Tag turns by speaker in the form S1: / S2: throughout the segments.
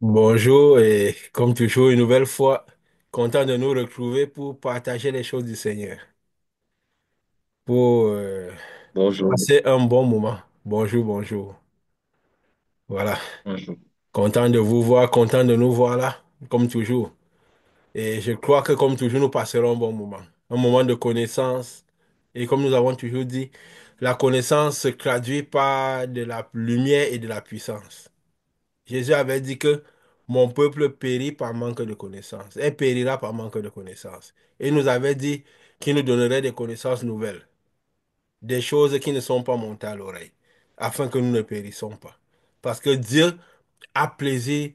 S1: Bonjour et comme toujours une nouvelle fois, content de nous retrouver pour partager les choses du Seigneur, pour
S2: Bonjour,
S1: passer un bon moment. Bonjour, bonjour. Voilà,
S2: bonjour.
S1: content de vous voir, content de nous voir là, comme toujours. Et je crois que comme toujours, nous passerons un bon moment, un moment de connaissance. Et comme nous avons toujours dit, la connaissance se traduit par de la lumière et de la puissance. Jésus avait dit que mon peuple périt par manque de connaissances et périra par manque de connaissances. Et il nous avait dit qu'il nous donnerait des connaissances nouvelles, des choses qui ne sont pas montées à l'oreille, afin que nous ne périssons pas. Parce que Dieu a plaisir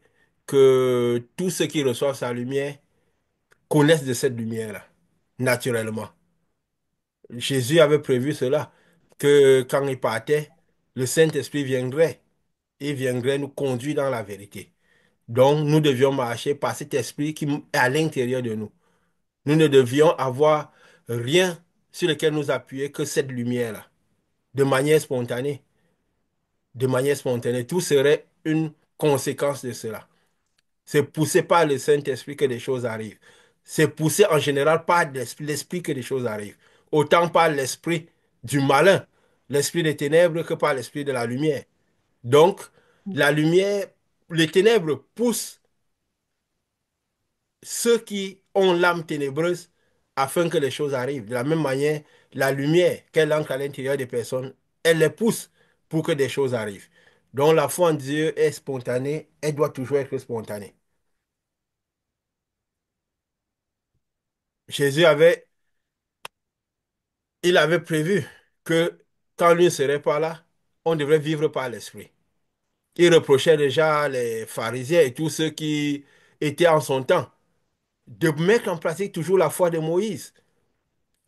S1: que tous ceux qui reçoivent sa lumière connaissent de cette lumière-là, naturellement. Jésus avait prévu cela, que quand il partait, le Saint-Esprit viendrait et viendrait nous conduire dans la vérité. Donc, nous devions marcher par cet esprit qui est à l'intérieur de nous. Nous ne devions avoir rien sur lequel nous appuyer que cette lumière-là, de manière spontanée. De manière spontanée, tout serait une conséquence de cela. C'est poussé par le Saint-Esprit que des choses arrivent. C'est poussé en général par l'esprit que des choses arrivent. Autant par l'esprit du malin, l'esprit des ténèbres, que par l'esprit de la lumière. Donc, la lumière, les ténèbres poussent ceux qui ont l'âme ténébreuse afin que les choses arrivent. De la même manière, la lumière qu'elle entre à l'intérieur des personnes, elle les pousse pour que des choses arrivent. Donc la foi en Dieu est spontanée, elle doit toujours être spontanée. Jésus avait, il avait prévu que quand lui ne serait pas là, on devrait vivre par l'esprit. Il reprochait déjà les pharisiens et tous ceux qui étaient en son temps de mettre en pratique toujours la foi de Moïse,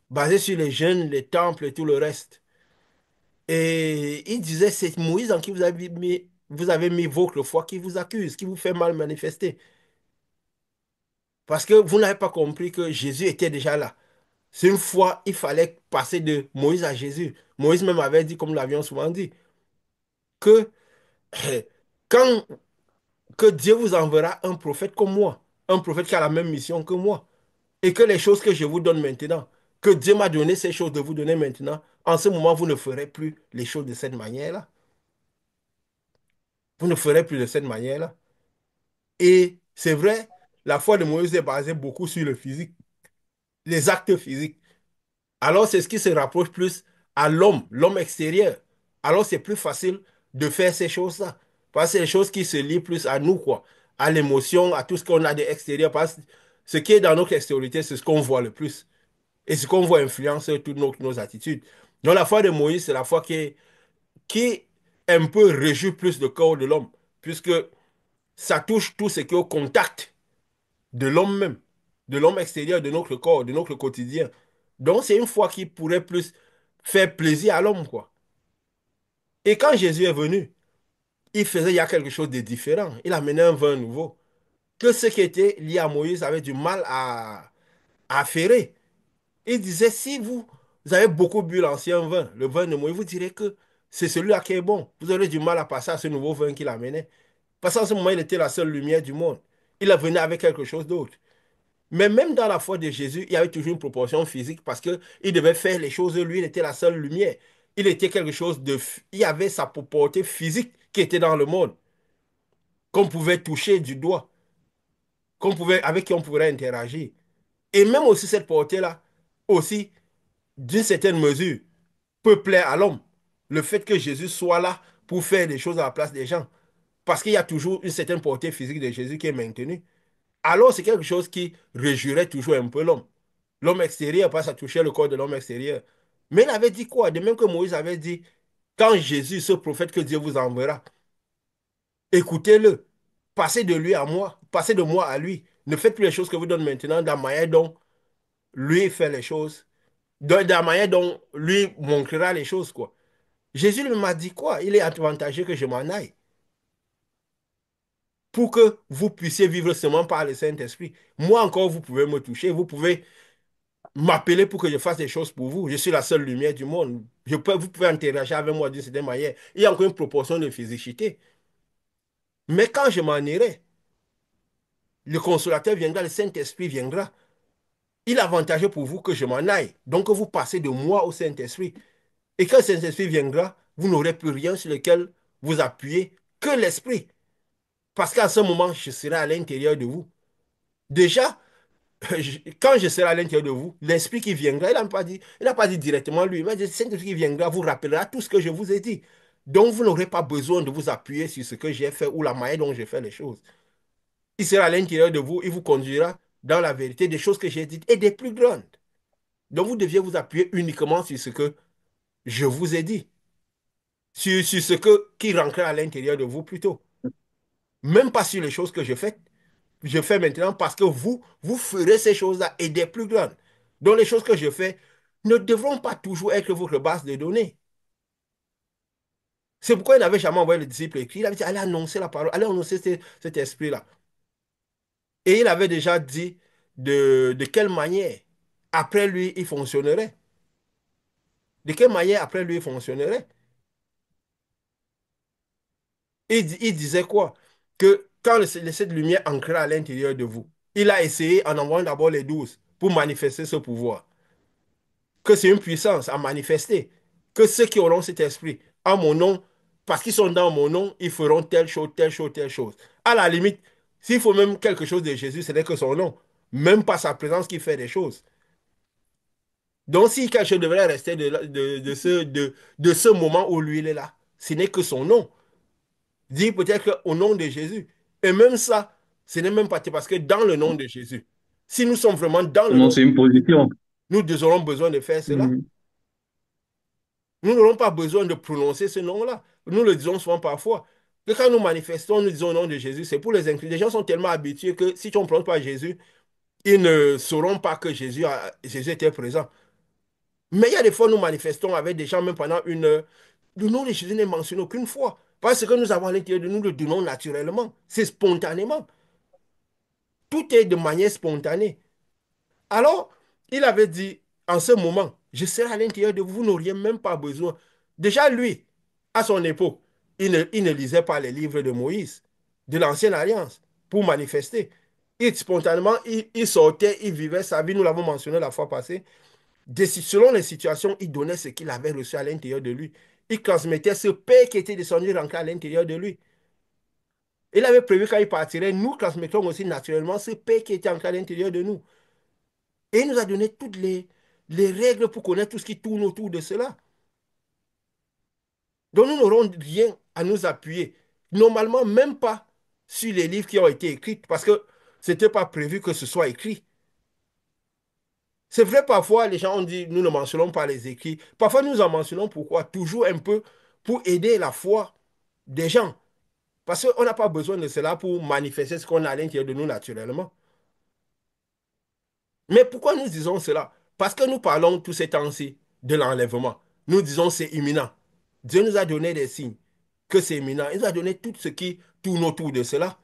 S1: basée sur les jeûnes, les temples et tout le reste. Et il disait, c'est Moïse en qui vous avez mis votre foi qui vous accuse, qui vous fait mal manifester. Parce que vous n'avez pas compris que Jésus était déjà là. C'est une fois, il fallait passer de Moïse à Jésus. Moïse même avait dit, comme nous l'avions souvent dit, que quand que Dieu vous enverra un prophète comme moi, un prophète qui a la même mission que moi, et que les choses que je vous donne maintenant, que Dieu m'a donné ces choses de vous donner maintenant, en ce moment, vous ne ferez plus les choses de cette manière-là. Vous ne ferez plus de cette manière-là. Et c'est vrai, la foi de Moïse est basée beaucoup sur le physique, les actes physiques. Alors c'est ce qui se rapproche plus à l'homme, l'homme extérieur. Alors c'est plus facile de faire ces choses-là. Parce que c'est les choses qui se lient plus à nous, quoi. À l'émotion, à tout ce qu'on a d'extérieur. Parce que ce qui est dans notre extériorité, c'est ce qu'on voit le plus. Et ce qu'on voit influence toutes nos attitudes. Donc la foi de Moïse, c'est la foi qui un peu réjouit plus le corps de l'homme. Puisque ça touche tout ce qui est au contact de l'homme même, de l'homme extérieur, de notre corps, de notre quotidien. Donc, c'est une foi qui pourrait plus faire plaisir à l'homme, quoi. Et quand Jésus est venu, il y a quelque chose de différent. Il amenait un vin nouveau. Que ceux qui étaient liés à Moïse avaient du mal à affairer. Il disait, si vous avez beaucoup bu l'ancien vin, le vin de Moïse, vous direz que c'est celui-là qui est bon. Vous aurez du mal à passer à ce nouveau vin qu'il amenait. Parce qu'en ce moment, il était la seule lumière du monde. Il est venu avec quelque chose d'autre. Mais même dans la foi de Jésus, il y avait toujours une proportion physique parce que il devait faire les choses, lui, il était la seule lumière. Il était quelque chose de... Il y avait sa propreté physique qui était dans le monde, qu'on pouvait toucher du doigt, avec qui on pourrait interagir. Et même aussi cette portée-là, aussi, d'une certaine mesure, peut plaire à l'homme. Le fait que Jésus soit là pour faire des choses à la place des gens. Parce qu'il y a toujours une certaine portée physique de Jésus qui est maintenue. Alors c'est quelque chose qui réjouirait toujours un peu l'homme. L'homme extérieur, parce que ça touchait le corps de l'homme extérieur. Mais il avait dit quoi? De même que Moïse avait dit, quand Jésus, ce prophète que Dieu vous enverra, écoutez-le, passez de lui à moi, passez de moi à lui. Ne faites plus les choses que vous donne maintenant, de la manière dont lui fait les choses, de la manière dont lui montrera les choses, quoi. Jésus lui m'a dit quoi? Il est avantageux que je m'en aille pour que vous puissiez vivre seulement par le Saint-Esprit. Moi encore, vous pouvez me toucher, vous pouvez m'appeler pour que je fasse des choses pour vous. Je suis la seule lumière du monde. Vous pouvez interagir avec moi d'une certaine manière. Il y a encore une proportion de physicité. Mais quand je m'en irai, le consolateur viendra, le Saint-Esprit viendra. Il est avantageux pour vous que je m'en aille. Donc, vous passez de moi au Saint-Esprit. Et quand le Saint-Esprit viendra, vous n'aurez plus rien sur lequel vous appuyer que l'Esprit. Parce qu'à ce moment, je serai à l'intérieur de vous. Déjà, quand je serai à l'intérieur de vous, l'Esprit qui viendra, il n'a pas dit directement lui, mais le Saint-Esprit qui viendra vous rappellera tout ce que je vous ai dit. Donc, vous n'aurez pas besoin de vous appuyer sur ce que j'ai fait ou la manière dont j'ai fait les choses. Il sera à l'intérieur de vous, il vous conduira dans la vérité des choses que j'ai dites et des plus grandes. Donc, vous deviez vous appuyer uniquement sur ce que je vous ai dit, sur ce qui rentrait à l'intérieur de vous plutôt. Même pas sur les choses que je fais maintenant parce que vous ferez ces choses-là et des plus grandes. Donc, les choses que je fais ne devront pas toujours être votre base de données. C'est pourquoi il n'avait jamais envoyé le disciple écrit. Il avait dit, allez annoncer la parole, allez annoncer cet esprit-là. Et il avait déjà dit de quelle manière après lui il fonctionnerait. De quelle manière après lui il fonctionnerait. Il disait quoi? Que quand cette lumière ancrée à l'intérieur de vous, il a essayé en envoyant d'abord les 12 pour manifester ce pouvoir. Que c'est une puissance à manifester. Que ceux qui auront cet esprit en mon nom, parce qu'ils sont dans mon nom, ils feront telle chose, telle chose, telle chose. À la limite, s'il faut même quelque chose de Jésus, ce n'est que son nom. Même pas sa présence qui fait des choses. Donc, si quelque chose devrait rester de ce moment où lui il est là, ce n'est que son nom. Dit peut-être au nom de Jésus. Et même ça, ce n'est même pas parce que dans le nom de Jésus, si nous sommes vraiment dans le
S2: Non,
S1: nom
S2: c'est
S1: de
S2: une
S1: Jésus,
S2: position.
S1: nous aurons besoin de faire cela.
S2: Mhm.
S1: Nous n'aurons pas besoin de prononcer ce nom-là. Nous le disons souvent parfois. Que quand nous manifestons, nous disons au nom de Jésus, c'est pour les inclus. Les gens sont tellement habitués que si tu ne prononces pas Jésus, ils ne sauront pas que Jésus était présent. Mais il y a des fois, nous manifestons avec des gens, même pendant une heure. Le nom de Jésus n'est mentionné aucune fois. Parce que nous avons à l'intérieur de nous le donnons naturellement. C'est spontanément. Tout est de manière spontanée. Alors, il avait dit, en ce moment, je serai à l'intérieur de vous, vous n'auriez même pas besoin. Déjà, lui, à son époque, il ne lisait pas les livres de Moïse, de l'Ancienne Alliance, pour manifester. Spontanément, il sortait, il vivait sa vie, nous l'avons mentionné la fois passée. Selon les situations, il donnait ce qu'il avait reçu à l'intérieur de lui. Il transmettait ce paix qui était descendu rentrer à l'intérieur de lui. Il avait prévu quand il partirait, nous transmettons aussi naturellement ce paix qui était ancré à l'intérieur de nous. Et il nous a donné toutes les règles pour connaître tout ce qui tourne autour de cela. Donc nous n'aurons rien à nous appuyer. Normalement, même pas sur les livres qui ont été écrits, parce que ce n'était pas prévu que ce soit écrit. C'est vrai, parfois, les gens ont dit, nous ne mentionnons pas les écrits. Parfois, nous en mentionnons pourquoi? Toujours un peu pour aider la foi des gens. Parce qu'on n'a pas besoin de cela pour manifester ce qu'on a à l'intérieur de nous naturellement. Mais pourquoi nous disons cela? Parce que nous parlons tous ces temps-ci de l'enlèvement. Nous disons c'est imminent. Dieu nous a donné des signes que c'est imminent. Il nous a donné tout ce qui tourne autour de cela.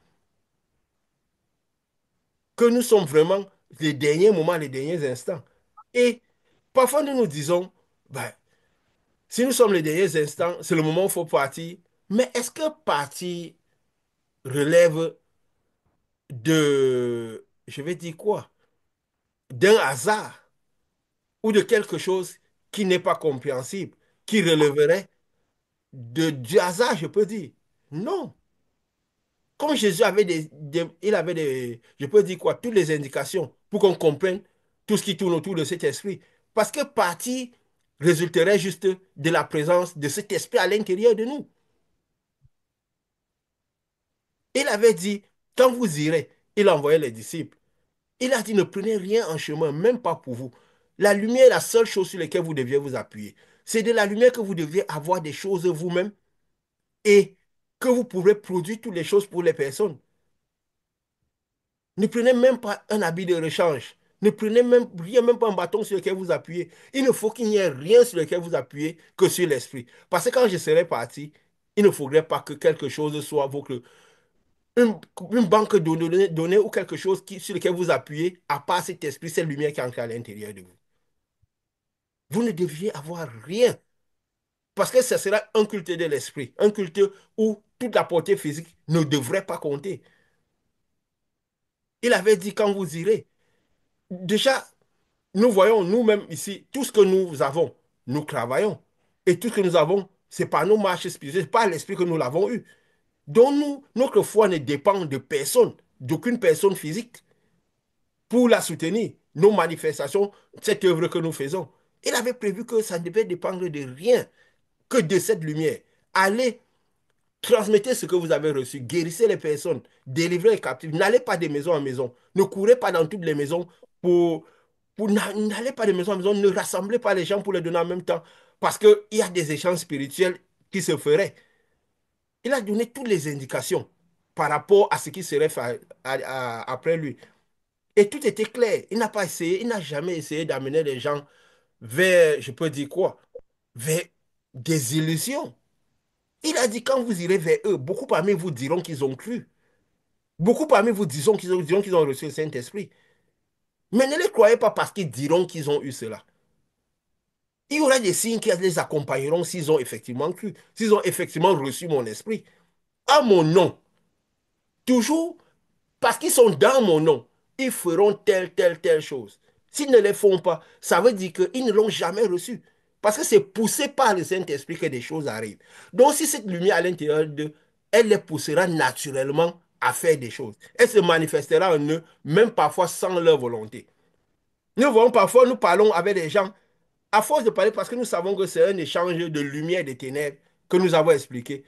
S1: Que nous sommes vraiment les derniers moments, les derniers instants. Et parfois nous nous disons, ben, si nous sommes les derniers instants, c'est le moment où il faut partir. Mais est-ce que partir relève je vais dire quoi? D'un hasard ou de quelque chose qui n'est pas compréhensible, qui relèverait du hasard, je peux dire. Non. Comme Jésus avait il avait je peux dire quoi, toutes les indications pour qu'on comprenne tout ce qui tourne autour de cet esprit. Parce que partir résulterait juste de la présence de cet esprit à l'intérieur de nous. Il avait dit, quand vous irez, il envoyait les disciples. Il a dit, ne prenez rien en chemin, même pas pour vous. La lumière est la seule chose sur laquelle vous deviez vous appuyer. C'est de la lumière que vous deviez avoir des choses vous-même et que vous pourrez produire toutes les choses pour les personnes. Ne prenez même pas un habit de rechange. Ne prenez même rien, même pas un bâton sur lequel vous appuyez. Il ne faut qu'il n'y ait rien sur lequel vous appuyez que sur l'esprit. Parce que quand je serai parti, il ne faudrait pas que quelque chose soit votre, une, une banque de données ou quelque chose sur lequel vous appuyez, à part cet esprit, cette lumière qui est ancrée à l'intérieur de vous. Vous ne deviez avoir rien. Parce que ce sera un culte de l'esprit. Un culte où toute la portée physique ne devrait pas compter. Il avait dit quand vous irez. Déjà, nous voyons nous-mêmes ici, tout ce que nous avons, nous travaillons. Et tout ce que nous avons, c'est par nos marches spirituelles, c'est par l'esprit que nous l'avons eu. Donc nous, notre foi ne dépend de personne, d'aucune personne physique pour la soutenir. Nos manifestations, cette œuvre que nous faisons. Il avait prévu que ça ne devait dépendre de rien que de cette lumière. Allez, transmettez ce que vous avez reçu, guérissez les personnes, délivrez les captifs. N'allez pas de maison en maison. Ne courez pas dans toutes les maisons pour, n'allez pas de maison en maison. Ne rassemblez pas les gens pour les donner en même temps. Parce qu'il y a des échanges spirituels qui se feraient. Il a donné toutes les indications par rapport à ce qui serait fait après lui. Et tout était clair. Il n'a pas essayé, il n'a jamais essayé d'amener les gens vers, je peux dire quoi, vers des illusions. Il a dit, quand vous irez vers eux, beaucoup parmi vous diront qu'ils ont cru. Beaucoup parmi vous diront qu'ils ont reçu le Saint-Esprit. Mais ne les croyez pas parce qu'ils diront qu'ils ont eu cela. Il y aura des signes qui les accompagneront s'ils ont effectivement cru, s'ils ont effectivement reçu mon esprit. À mon nom, toujours parce qu'ils sont dans mon nom, ils feront telle chose. S'ils ne les font pas, ça veut dire qu'ils ne l'ont jamais reçu. Parce que c'est poussé par le Saint-Esprit que des choses arrivent. Donc si cette lumière à l'intérieur d'eux, elle les poussera naturellement à faire des choses. Elle se manifestera en eux, même parfois sans leur volonté. Nous voyons parfois, nous parlons avec des gens, à force de parler, parce que nous savons que c'est un échange de lumière et de ténèbres que nous avons expliqué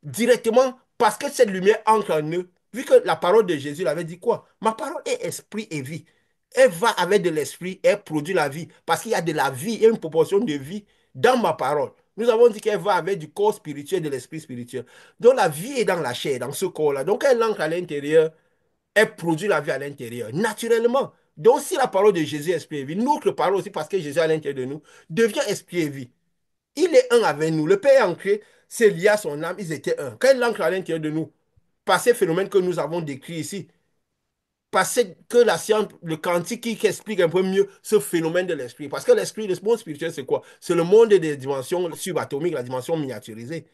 S1: directement parce que cette lumière entre en eux. Vu que la parole de Jésus l'avait dit quoi? Ma parole est esprit et vie. Elle va avec de l'esprit, elle produit la vie. Parce qu'il y a de la vie, il y a une proportion de vie dans ma parole. Nous avons dit qu'elle va avec du corps spirituel, de l'esprit spirituel. Donc la vie est dans la chair, dans ce corps-là. Donc elle entre à l'intérieur, elle produit la vie à l'intérieur, naturellement. Donc si la parole de Jésus est esprit et vie, notre parole aussi, parce que Jésus est à l'intérieur de nous, devient esprit et vie. Il est un avec nous. Le Père est ancré, c'est lié à son âme, ils étaient un. Quand il ancre à l'intérieur de nous, par ces phénomènes que nous avons décrits ici, parce que la science, le quantique qui explique un peu mieux ce phénomène de l'esprit. Parce que l'esprit, le monde spirituel, c'est quoi? C'est le monde des dimensions subatomiques, la dimension miniaturisée.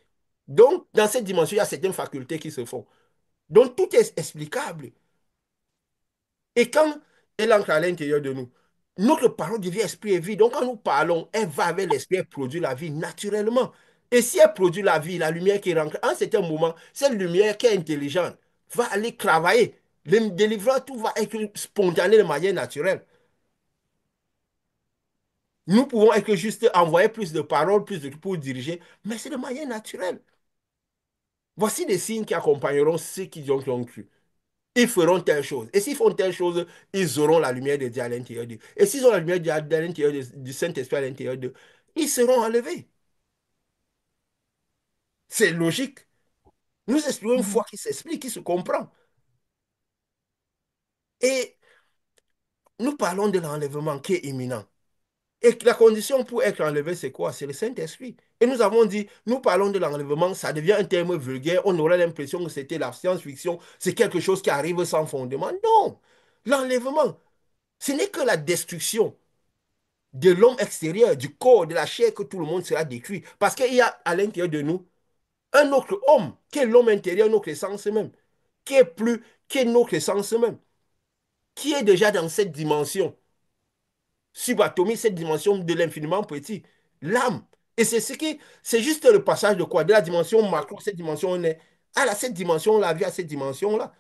S1: Donc, dans cette dimension, il y a certaines facultés qui se font. Donc, tout est explicable. Et quand elle entre à l'intérieur de nous, notre parole devient esprit et vie. Donc, quand nous parlons, elle va avec l'esprit, elle produit la vie naturellement. Et si elle produit la vie, la lumière qui rentre, à un certain moment, cette lumière qui est intelligente va aller travailler. Le délivrance, tout va être spontané de manière naturelle. Nous pouvons être juste envoyer plus de paroles, plus de pour diriger, mais c'est de manière naturelle. Voici des signes qui accompagneront ceux qui ont cru. Ils feront telle chose. Et s'ils font telle chose, ils auront la lumière de Dieu à l'intérieur d'eux. Et s'ils ont la lumière de Dieu à l'intérieur du Saint-Esprit à l'intérieur d'eux, ils seront enlevés. C'est logique. Nous expliquons une foi
S2: Mhm.
S1: qui s'explique, qui se comprend. Et nous parlons de l'enlèvement qui est imminent. Et la condition pour être enlevé, c'est quoi? C'est le Saint-Esprit. Et nous avons dit, nous parlons de l'enlèvement, ça devient un terme vulgaire, on aurait l'impression que c'était la science-fiction, c'est quelque chose qui arrive sans fondement. Non! L'enlèvement, ce n'est que la destruction de l'homme extérieur, du corps, de la chair, que tout le monde sera détruit. Parce qu'il y a à l'intérieur de nous un autre homme, qui est l'homme intérieur, notre essence même, qui est notre essence même, qui est déjà dans cette dimension subatomique, cette dimension de l'infiniment petit, l'âme. Et c'est juste le passage de quoi? De la dimension macro, cette dimension on est, à cette dimension-là, via cette dimension-là.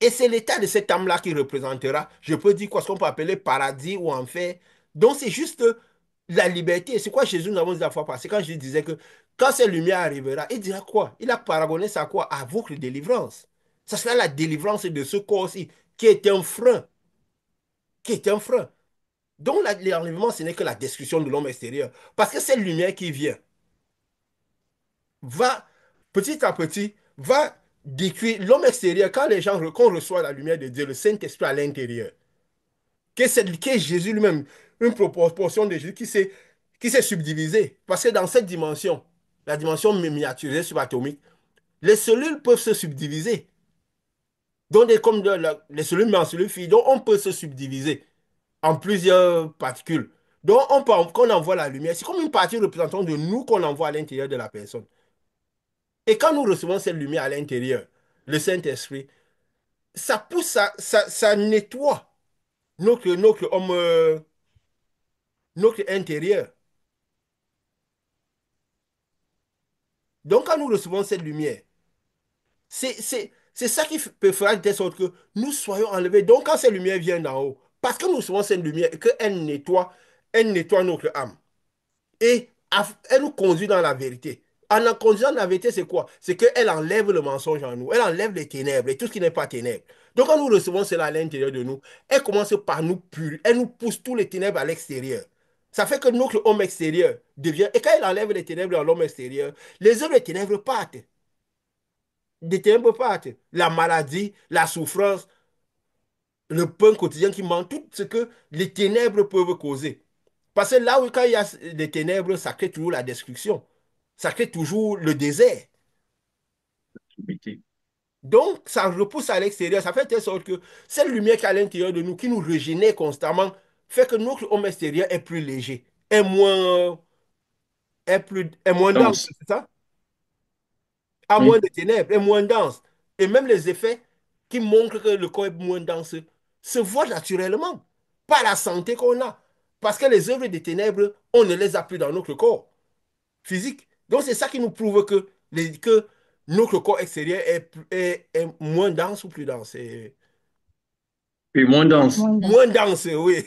S1: Et c'est l'état de cette âme-là qui représentera, je peux dire quoi, ce qu'on peut appeler paradis ou enfer. Donc c'est juste la liberté. C'est quoi Jésus nous avons dit la fois passée, quand je disais que quand cette lumière arrivera, il dira quoi? Il a paragoné ça à quoi? À votre délivrance. Ça sera la délivrance de ce corps-ci, qui est un frein, qui est un frein. Donc l'enlèvement, ce n'est que la destruction de l'homme extérieur. Parce que cette lumière qui vient va, petit à petit, va détruire l'homme extérieur. Quand les gens, qu'on reçoit la lumière de Dieu, le Saint-Esprit à l'intérieur, que Jésus lui-même, une proportion de Jésus qui s'est subdivisé. Parce que dans cette dimension, la dimension miniaturisée subatomique, les cellules peuvent se subdiviser. Donc, comme les cellules mères en cellules filles, donc on peut se subdiviser en plusieurs particules. Donc, quand on envoie la lumière, c'est comme une partie représentant de nous qu'on envoie à l'intérieur de la personne. Et quand nous recevons cette lumière à l'intérieur, le Saint-Esprit, ça pousse, ça nettoie notre homme, notre intérieur. Donc, quand nous recevons cette lumière, c'est ça qui peut faire de telle sorte que nous soyons enlevés. Donc, quand cette lumière vient d'en haut, parce que nous recevons cette lumière et elle nettoie notre âme. Et elle nous conduit dans la vérité. En conduisant dans la vérité, c'est quoi? C'est qu'elle enlève le mensonge en nous. Elle enlève les ténèbres et tout ce qui n'est pas ténèbres. Donc, quand nous recevons cela à l'intérieur de nous, elle commence par nous purifier. Elle nous pousse tous les ténèbres à l'extérieur. Ça fait que notre homme extérieur devient. Et quand elle enlève les ténèbres dans l'homme extérieur, les œuvres des ténèbres partent. Des ténèbres partent. La maladie, la souffrance, le pain quotidien qui manque, tout ce que les ténèbres peuvent causer. Parce que là où quand il y a des ténèbres, ça crée toujours la destruction. Ça crée toujours le désert.
S2: Vérité.
S1: Donc, ça repousse à l'extérieur. Ça fait de telle sorte que cette lumière qui est à l'intérieur de nous, qui nous régénère constamment, fait que notre homme extérieur est plus léger, est moins dense,
S2: Danse.
S1: c'est ça? A moins
S2: Oui.
S1: de ténèbres, est moins dense. Et même les effets qui montrent que le corps est moins dense se voient naturellement par la santé qu'on a. Parce que les œuvres des ténèbres, on ne les a plus dans notre corps physique. Donc, c'est ça qui nous prouve que notre corps extérieur est moins dense ou plus dense.
S2: Et moins danse.
S1: Moins dense, oui.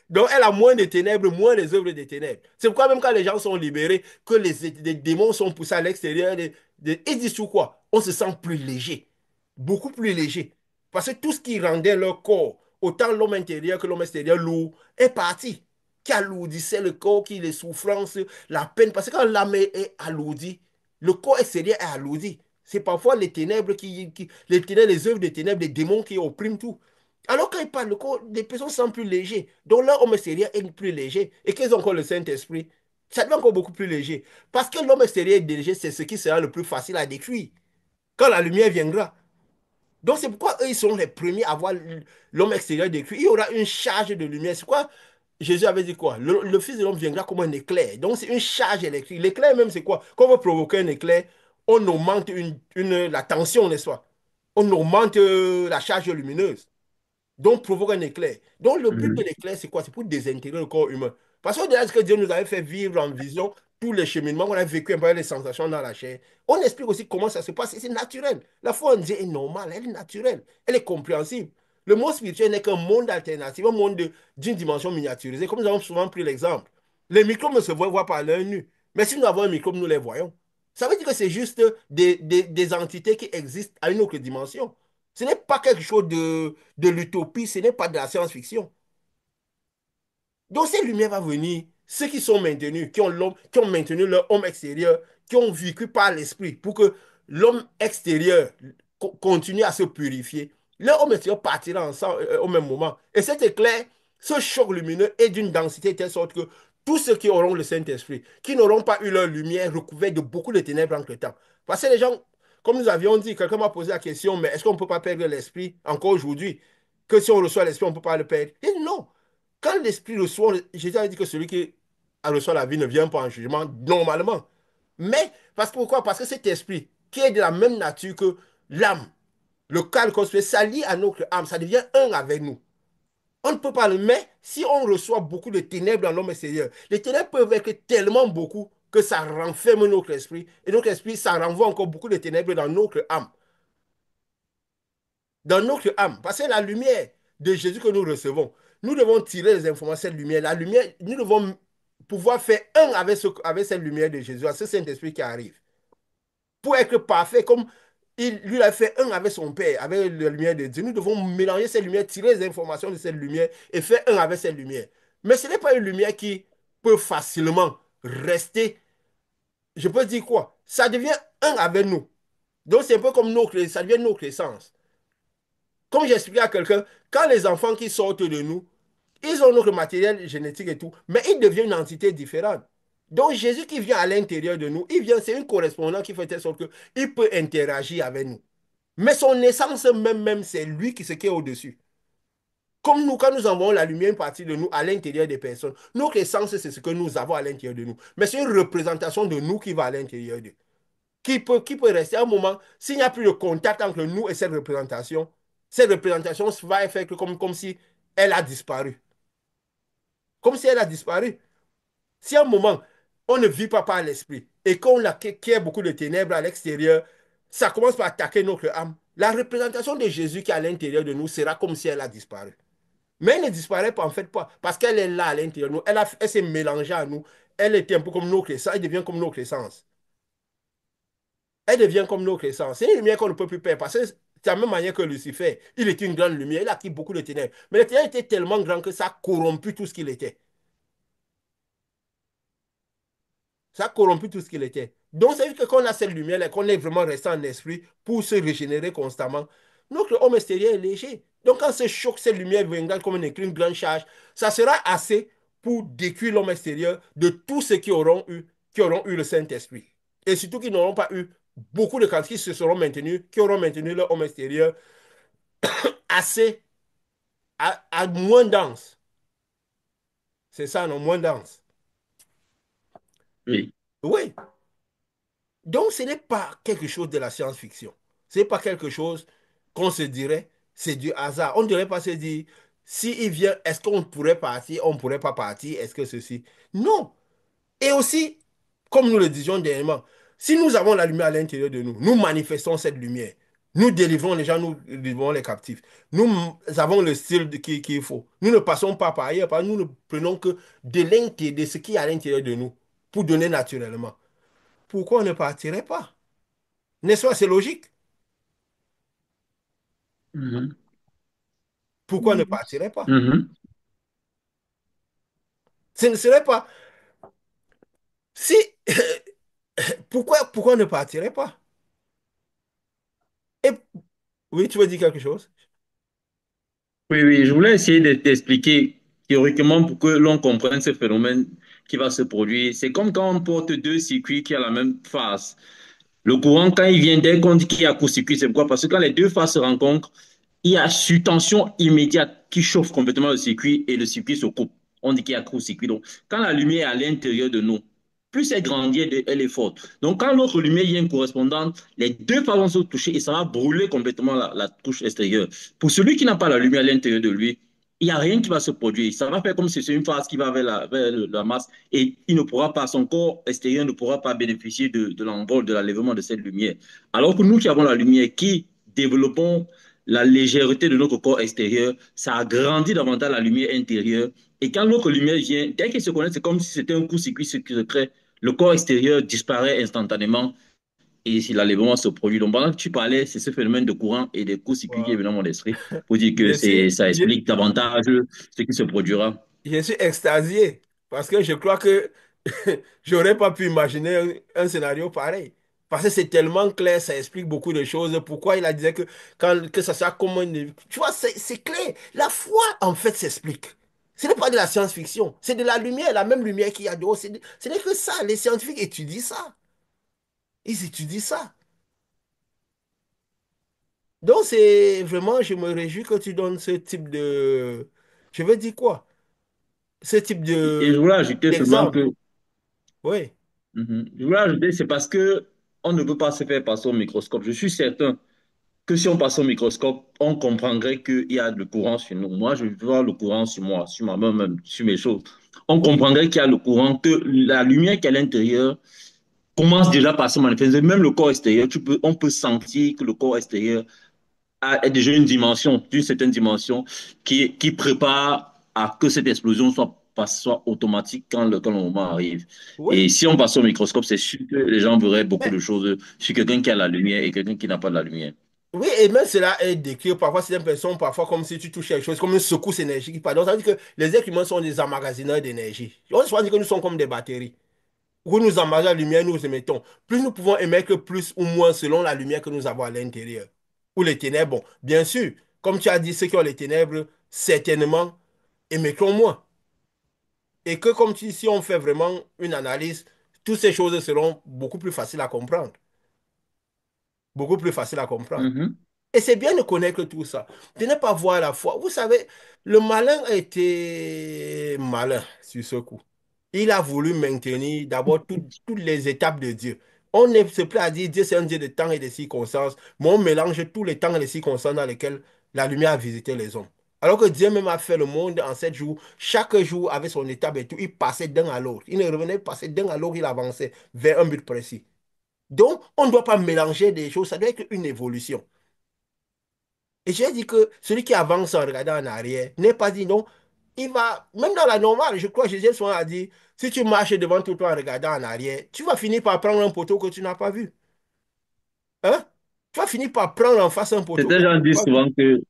S1: Donc, elle a moins de ténèbres, moins les œuvres des ténèbres. C'est pourquoi même quand les gens sont libérés, que les démons sont poussés à l'extérieur, ils disent tout quoi? On se sent plus léger, beaucoup plus léger. Parce que tout ce qui rendait leur corps, autant l'homme intérieur que l'homme extérieur lourd, est parti. Qui alourdissait le corps, qui les souffrances, la peine. Parce que quand l'âme est alourdie, le corps extérieur est alourdi. C'est parfois les ténèbres les ténèbres, les œuvres des ténèbres, les démons qui oppriment tout. Alors quand ils parlent, les personnes sont plus légers. Donc leur homme extérieur est plus léger. Et qu'ils ont encore le Saint-Esprit, ça devient encore beaucoup plus léger. Parce que l'homme extérieur est léger, c'est ce qui sera le plus facile à détruire. Quand la lumière viendra. Donc c'est pourquoi eux, ils sont les premiers à voir l'homme extérieur détruit. Il y aura une charge de lumière. C'est quoi? Jésus avait dit quoi? Le Fils de l'homme viendra comme un éclair. Donc c'est une charge électrique. L'éclair même, c'est quoi? Quand on veut provoquer un éclair, on augmente la tension, n'est-ce pas? On augmente la charge lumineuse. Donc, provoque un éclair. Donc, le but de
S2: Mhm.
S1: l'éclair, c'est quoi? C'est pour désintégrer le corps humain. Parce qu'au-delà de ce que Dieu nous avait fait vivre en vision, tous les cheminements qu'on a vécu un peu les sensations dans la chair, on explique aussi comment ça se passe. Et c'est naturel. La foi en Dieu est normale, elle est naturelle, elle est compréhensible. Le monde spirituel n'est qu'un monde alternatif, un monde d'une dimension miniaturisée, comme nous avons souvent pris l'exemple. Les microbes ne se voient pas à l'œil nu. Mais si nous avons un microbe, nous les voyons. Ça veut dire que c'est juste des entités qui existent à une autre dimension. Ce n'est pas quelque chose de l'utopie, ce n'est pas de la science-fiction. Donc cette lumière va venir, ceux qui sont maintenus, qui ont maintenu leur homme extérieur, qui ont vécu par l'esprit, pour que l'homme extérieur continue à se purifier, leur homme extérieur partira ensemble au même moment. Et cet éclair, ce choc lumineux est d'une densité de telle sorte que tous ceux qui auront le Saint-Esprit, qui n'auront pas eu leur lumière recouverte de beaucoup de ténèbres entre temps. Parce que les gens, comme nous avions dit, quelqu'un m'a posé la question, mais est-ce qu'on ne peut pas perdre l'esprit encore aujourd'hui? Que si on reçoit l'esprit, on ne peut pas le perdre? Et non. Quand l'esprit reçoit, Jésus a dit que celui qui reçoit la vie ne vient pas en jugement normalement. Mais, pourquoi? Parce que cet esprit, qui est de la même nature que l'âme, le calme construit, ça lie à notre âme, ça devient un avec nous. On ne peut pas le mais si on reçoit beaucoup de ténèbres dans l'homme extérieur, les ténèbres peuvent être tellement beaucoup que ça renferme notre esprit. Et notre esprit, ça renvoie encore beaucoup de ténèbres dans notre âme. Dans notre âme. Parce que la lumière de Jésus que nous recevons, nous devons tirer les informations de cette lumière. La lumière, nous devons pouvoir faire un avec cette lumière de Jésus, à ce Saint-Esprit qui arrive. Pour être parfait, comme lui a fait un avec son Père, avec la lumière de Dieu. Nous devons mélanger cette lumière, tirer les informations de cette lumière et faire un avec cette lumière. Mais ce n'est pas une lumière qui peut facilement rester. Je peux dire quoi? Ça devient un avec nous. Donc c'est un peu comme ça devient notre essence. Comme j'expliquais à quelqu'un, quand les enfants qui sortent de nous, ils ont notre matériel génétique et tout, mais ils deviennent une entité différente. Donc Jésus qui vient à l'intérieur de nous, il vient, c'est une correspondance qui fait de sorte qu'il peut interagir avec nous. Mais son essence même, c'est lui qui est au-dessus. Comme nous, quand nous envoyons la lumière, une partie de nous à l'intérieur des personnes, notre essence, c'est ce que nous avons à l'intérieur de nous. Mais c'est une représentation de nous qui va à l'intérieur d'eux. Qui peut rester un moment, s'il n'y a plus de contact entre nous et cette représentation, cette représentation va faire comme si elle a disparu. Comme si elle a disparu. Si à un moment, on ne vit pas par l'esprit et qu'il y a beaucoup de ténèbres à l'extérieur, ça commence par attaquer notre âme. La représentation de Jésus qui est à l'intérieur de nous sera comme si elle a disparu. Mais elle ne disparaît pas en fait pas, parce qu'elle est là à l'intérieur de nous. Elle s'est mélangée à nous. Elle était un peu comme notre essence. Elle devient comme notre essence. Elle devient comme notre essence. C'est une lumière qu'on ne peut plus perdre, parce que c'est la même manière que Lucifer. Il était une grande lumière. Il a acquis beaucoup de ténèbres. Mais le ténèbres était tellement grand que ça a corrompu tout ce qu'il était. Ça a corrompu tout ce qu'il était. Donc, ça veut dire que quand on a cette lumière-là, qu'on est vraiment resté en esprit pour se régénérer constamment, notre homme extérieur est léger. Donc, quand ce choc, cette lumière viendra comme une grande charge, ça sera assez pour décuire l'homme extérieur de tous ceux qui auront eu le Saint-Esprit. Et surtout qui n'auront pas eu beaucoup de quantités qui se seront maintenus, qui auront maintenu leur homme extérieur assez, à moins dense. C'est ça, non, moins dense.
S2: Oui.
S1: Oui. Donc, ce n'est pas quelque chose de la science-fiction. Ce n'est pas quelque chose qu'on se dirait, c'est du hasard. On ne devrait pas se dire, s'il vient, est-ce qu'on pourrait partir, on ne pourrait pas partir, est-ce que ceci? Non. Et aussi, comme nous le disions dernièrement, si nous avons la lumière à l'intérieur de nous, nous manifestons cette lumière. Nous délivrons les gens, nous délivrons les captifs. Nous avons le style qu'il faut. Nous ne passons pas par ailleurs, nous ne prenons que de l'intérieur, de ce qui est à l'intérieur de nous, pour donner naturellement. Pourquoi on ne partirait pas? N'est-ce pas? C'est logique.
S2: Mhm.
S1: Pourquoi on ne partirait pas?
S2: Mhm.
S1: Ce ne serait pas. Si. Pourquoi on ne partirait pas? Et oui, tu veux dire quelque chose?
S2: Oui, oui, je voulais essayer d'expliquer théoriquement pour que l'on comprenne ce phénomène qui va se produire. C'est comme quand on porte deux circuits qui ont la même phase. Le courant, quand il vient, dès qu'on dit qu'il y a court-circuit, c'est pourquoi? Parce que quand les deux phases se rencontrent, il y a surtension immédiate qui chauffe complètement le circuit et le circuit se coupe. On dit qu'il y a court-circuit. Donc, quand la lumière est à l'intérieur de nous, plus elle grandit, elle est forte. Donc, quand l'autre lumière vient correspondante, les deux phases vont se toucher et ça va brûler complètement la couche extérieure. Pour celui qui n'a pas la lumière à l'intérieur de lui, il n'y a rien qui va se produire. Ça va faire comme si c'est une phase qui va vers la masse et il ne pourra pas, son corps extérieur ne pourra pas bénéficier de l'envol, de l'enlèvement de cette lumière. Alors que nous qui avons la lumière, qui développons la légèreté de notre corps extérieur, ça agrandit davantage la lumière intérieure. Et quand l'autre lumière vient, dès qu'elle se connecte, c'est comme si c'était un coup-circuit secret. Le corps extérieur disparaît instantanément et si l'enlèvement se produit. Donc, pendant que tu parlais, c'est ce phénomène de courant et des coups-circuits qui est
S1: Wow.
S2: venu dans mon esprit pour dire que
S1: Je suis,
S2: ça
S1: je,
S2: explique davantage ce qui se produira.
S1: je suis extasié parce que je crois que j'aurais pas pu imaginer un scénario pareil. Parce que c'est tellement clair, ça explique beaucoup de choses. Pourquoi il a dit que ça soit comme Tu vois, c'est clair. La foi, en fait, s'explique. Ce n'est pas de la science-fiction. C'est de la lumière, la même lumière qu'il y a dehors. Ce n'est que ça. Les scientifiques étudient ça. Ils étudient ça. Donc, c'est vraiment, je me réjouis que tu donnes ce type de... Je veux dire quoi? Ce type
S2: Et je voulais ajouter seulement
S1: d'exemple.
S2: que,
S1: Oui.
S2: je voulais ajouter, c'est parce que on ne peut pas se faire passer au microscope. Je suis certain que si on passe au microscope, on comprendrait qu'il y a le courant sur nous. Moi, je vois le courant sur moi, sur ma main même, sur mes choses. On comprendrait qu'il y a le courant, que la lumière qui est à l'intérieur commence déjà par se manifester. Même le corps extérieur, on peut sentir que le corps extérieur a déjà une dimension, d'une certaine dimension, qui prépare à que cette explosion soit automatique quand le moment arrive. Et
S1: Oui.
S2: si on passe au microscope, c'est sûr que les gens verraient beaucoup
S1: Mais
S2: de choses sur quelqu'un qui a la lumière et quelqu'un qui n'a pas de la lumière.
S1: oui, et même cela est décrit. Parfois, c'est l'impression, parfois, comme si tu touches quelque chose, comme une secousse énergique. Pardon, ça veut dire que les êtres humains sont des emmagasineurs d'énergie. On se dit que nous sommes comme des batteries. Où nous emmagasins la lumière, nous émettons. Plus nous pouvons émettre, plus ou moins selon la lumière que nous avons à l'intérieur. Ou les ténèbres, bon, bien sûr, comme tu as dit, ceux qui ont les ténèbres, certainement, émettront moins. Et que comme tu, si on fait vraiment une analyse, toutes ces choses seront beaucoup plus faciles à comprendre. Beaucoup plus faciles à comprendre.
S2: Mhm.
S1: Et c'est bien de connaître tout ça. De ne pas voir la foi. Vous savez, le malin a été malin sur ce coup. Il a voulu maintenir d'abord toutes les étapes de Dieu. Se plaît à dire Dieu c'est un Dieu de temps et de circonstances, mais on mélange tous les temps et les circonstances dans lesquelles la lumière a visité les hommes. Alors que Dieu même a fait le monde en 7 jours. Chaque jour avait son étape et tout. Il passait d'un à l'autre. Il ne revenait pas, passait d'un à l'autre, il avançait vers un but précis. Donc, on ne doit pas mélanger des choses. Ça doit être une évolution. Et j'ai dit que celui qui avance en regardant en arrière n'est pas dit non. Il va, même dans la normale, je crois que Jésus souvent a dit, si tu marches devant tout le temps en regardant en arrière, tu vas finir par prendre un poteau que tu n'as pas vu. Hein? Tu vas finir par prendre en face un poteau que
S2: Certains
S1: tu
S2: gens
S1: n'as
S2: disent
S1: pas vu.
S2: souvent que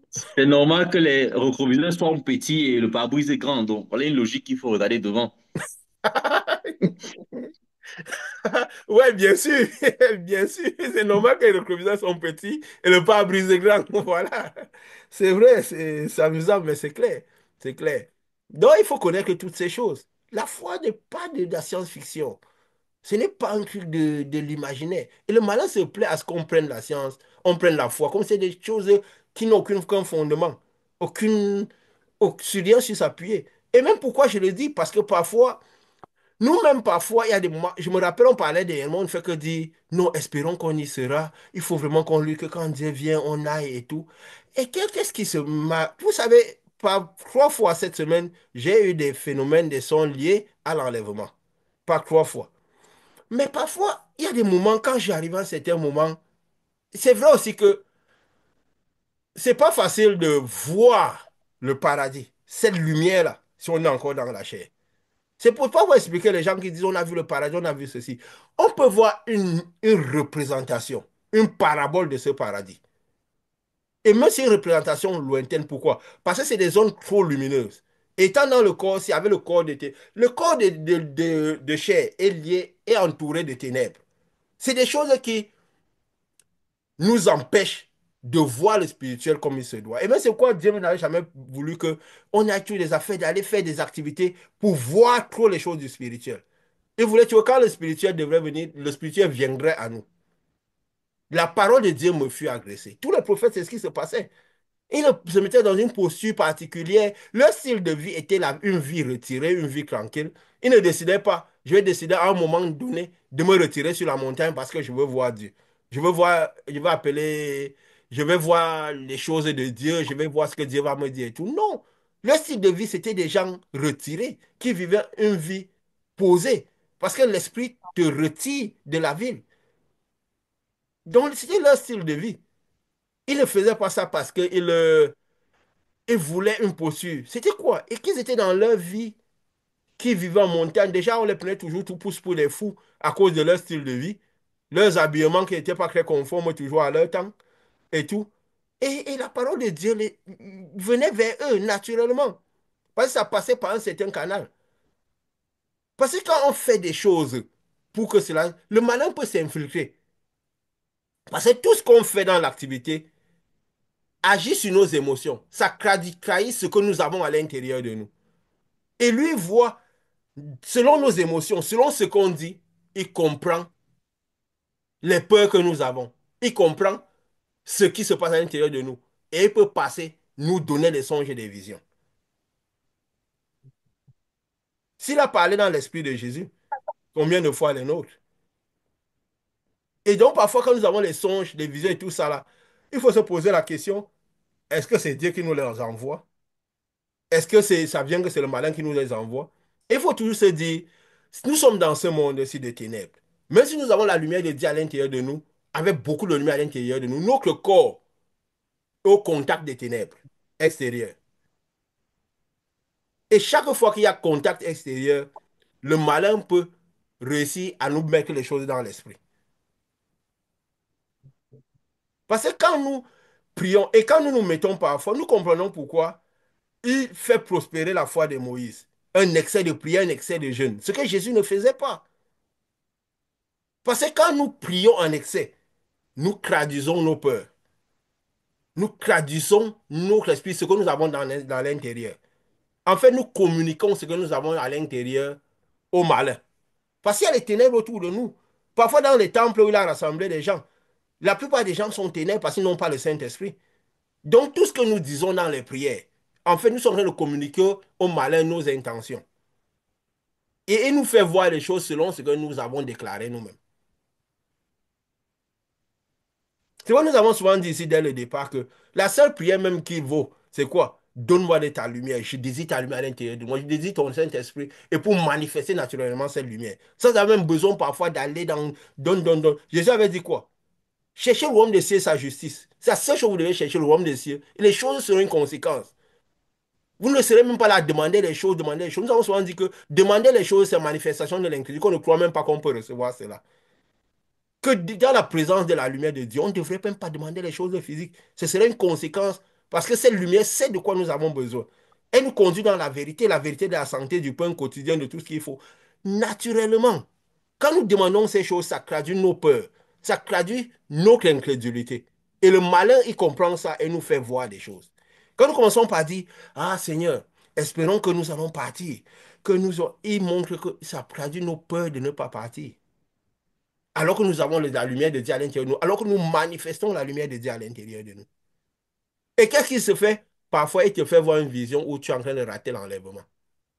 S2: c'est normal que les rétroviseurs soient petits et le pare-brise est grand. Donc, voilà une logique qu'il faut regarder devant.
S1: Ouais, bien sûr, bien sûr, c'est normal que les rétroviseurs sont petits et le pare-brise est grand. Voilà, c'est vrai, c'est amusant, mais c'est clair, c'est clair. Donc, il faut connaître toutes ces choses. La foi n'est pas de la science-fiction. Ce n'est pas un truc de l'imaginaire. Et le malin se plaît à ce qu'on prenne la science, on prenne la foi, comme c'est des choses qui n'ont aucun fondement, aucune, sur rien sur s'appuyer. Et même pourquoi je le dis, parce que parfois, nous-mêmes, parfois, il y a des moments, je me rappelle, on parlait des on ne fait que dire, non, espérons qu'on y sera, il faut vraiment qu'on lui, que quand Dieu vient, on aille et tout. Et qu'est-ce qui se... Vous savez, par 3 fois cette semaine, j'ai eu des phénomènes, des sons liés à l'enlèvement. Par 3 fois. Mais parfois, il y a des moments, quand j'arrive à un certain moment, c'est vrai aussi que c'est pas facile de voir le paradis, cette lumière-là, si on est encore dans la chair. C'est pour pas vous expliquer les gens qui disent on a vu le paradis, on a vu ceci. On peut voir une représentation, une parabole de ce paradis. Et même si une représentation lointaine, pourquoi? Parce que c'est des zones trop lumineuses. Étant dans le corps, s'il y avait le corps le corps de chair est lié, est entouré de ténèbres. C'est des choses qui nous empêche de voir le spirituel comme il se doit. Et bien, c'est quoi Dieu n'avait jamais voulu que on ait tous les affaires d'aller faire des activités pour voir trop les choses du spirituel. Il voulait que quand le spirituel devrait venir, le spirituel viendrait à nous. La parole de Dieu me fut agressée. Tous les prophètes, c'est ce qui se passait. Ils se mettaient dans une posture particulière. Leur style de vie était une vie retirée, une vie tranquille. Ils ne décidaient pas, je vais décider à un moment donné de me retirer sur la montagne parce que je veux voir Dieu. Je veux voir, je vais appeler, je vais voir les choses de Dieu, je vais voir ce que Dieu va me dire et tout. Non. Leur style de vie, c'était des gens retirés qui vivaient une vie posée parce que l'esprit te retire de la ville. Donc, c'était leur style de vie. Ils ne faisaient pas ça parce qu'ils ils voulaient une posture. C'était quoi? Et qu'ils étaient dans leur vie, qui vivaient en montagne. Déjà, on les prenait toujours tout pouce pour les fous à cause de leur style de vie, leurs habillements qui n'étaient pas très conformes toujours à leur temps et tout. Et la parole de Dieu venait vers eux naturellement. Parce que ça passait par un certain canal. Parce que quand on fait des choses pour que cela, le malin peut s'infiltrer. Parce que tout ce qu'on fait dans l'activité agit sur nos émotions. Ça trahit ce que nous avons à l'intérieur de nous. Et lui voit selon nos émotions, selon ce qu'on dit, il comprend les peurs que nous avons. Il comprend ce qui se passe à l'intérieur de nous. Et il peut passer, nous donner des songes et des visions. S'il a parlé dans l'esprit de Jésus, combien de fois les nôtres? Et donc, parfois, quand nous avons les songes, les visions et tout ça là, il faut se poser la question, est-ce que c'est Dieu qui nous les envoie? Est-ce que ça vient que c'est le malin qui nous les envoie? Et il faut toujours se dire, nous sommes dans ce monde-ci de ténèbres. Même si nous avons la lumière de Dieu à l'intérieur de nous, avec beaucoup de lumière à l'intérieur de nous, notre corps est au contact des ténèbres extérieures. Et chaque fois qu'il y a contact extérieur, le malin peut réussir à nous mettre les choses dans l'esprit. Parce que quand nous prions et quand nous nous mettons parfois, nous comprenons pourquoi il fait prospérer la foi de Moïse. Un excès de prière, un excès de jeûne. Ce que Jésus ne faisait pas. Parce que quand nous prions en excès, nous traduisons nos peurs. Nous traduisons notre esprit, ce que nous avons dans l'intérieur. En fait, nous communiquons ce que nous avons à l'intérieur au malin. Parce qu'il y a les ténèbres autour de nous. Parfois, dans les temples où il a rassemblé des gens, la plupart des gens sont ténèbres parce qu'ils n'ont pas le Saint-Esprit. Donc, tout ce que nous disons dans les prières, en fait, nous sommes en train de communiquer au malin nos intentions. Et il nous fait voir les choses selon ce que nous avons déclaré nous-mêmes. Tu vois, nous avons souvent dit ici dès le départ que la seule prière même qui vaut, c'est quoi? Donne-moi de ta lumière. Je désire ta lumière à l'intérieur de moi. Je désire ton Saint-Esprit. Et pour manifester naturellement cette lumière. Sans avoir même besoin parfois d'aller dans... Don. Jésus avait dit quoi? Cherchez le royaume des cieux et sa justice. C'est la seule chose que vous devez chercher, le royaume des cieux. Et les choses seront une conséquence. Vous ne serez même pas là à demander les choses, demander les choses. Nous avons souvent dit que demander les choses, c'est manifestation de l'incrédulité, qu'on ne croit même pas qu'on peut recevoir cela. Que dans la présence de la lumière de Dieu, on ne devrait même pas demander les choses physiques. Ce serait une conséquence parce que cette lumière sait de quoi nous avons besoin. Elle nous conduit dans la vérité de la santé, du pain quotidien, de tout ce qu'il faut. Naturellement, quand nous demandons ces choses, ça traduit nos peurs, ça traduit notre incrédulité. Et le malin, il comprend ça et nous fait voir des choses. Quand nous commençons par dire, ah Seigneur, espérons que nous allons partir, il montre que ça traduit nos peurs de ne pas partir. Alors que nous avons la lumière de Dieu à l'intérieur de nous, alors que nous manifestons la lumière de Dieu à l'intérieur de nous. Et qu'est-ce qui se fait? Parfois, il te fait voir une vision où tu es en train de rater l'enlèvement.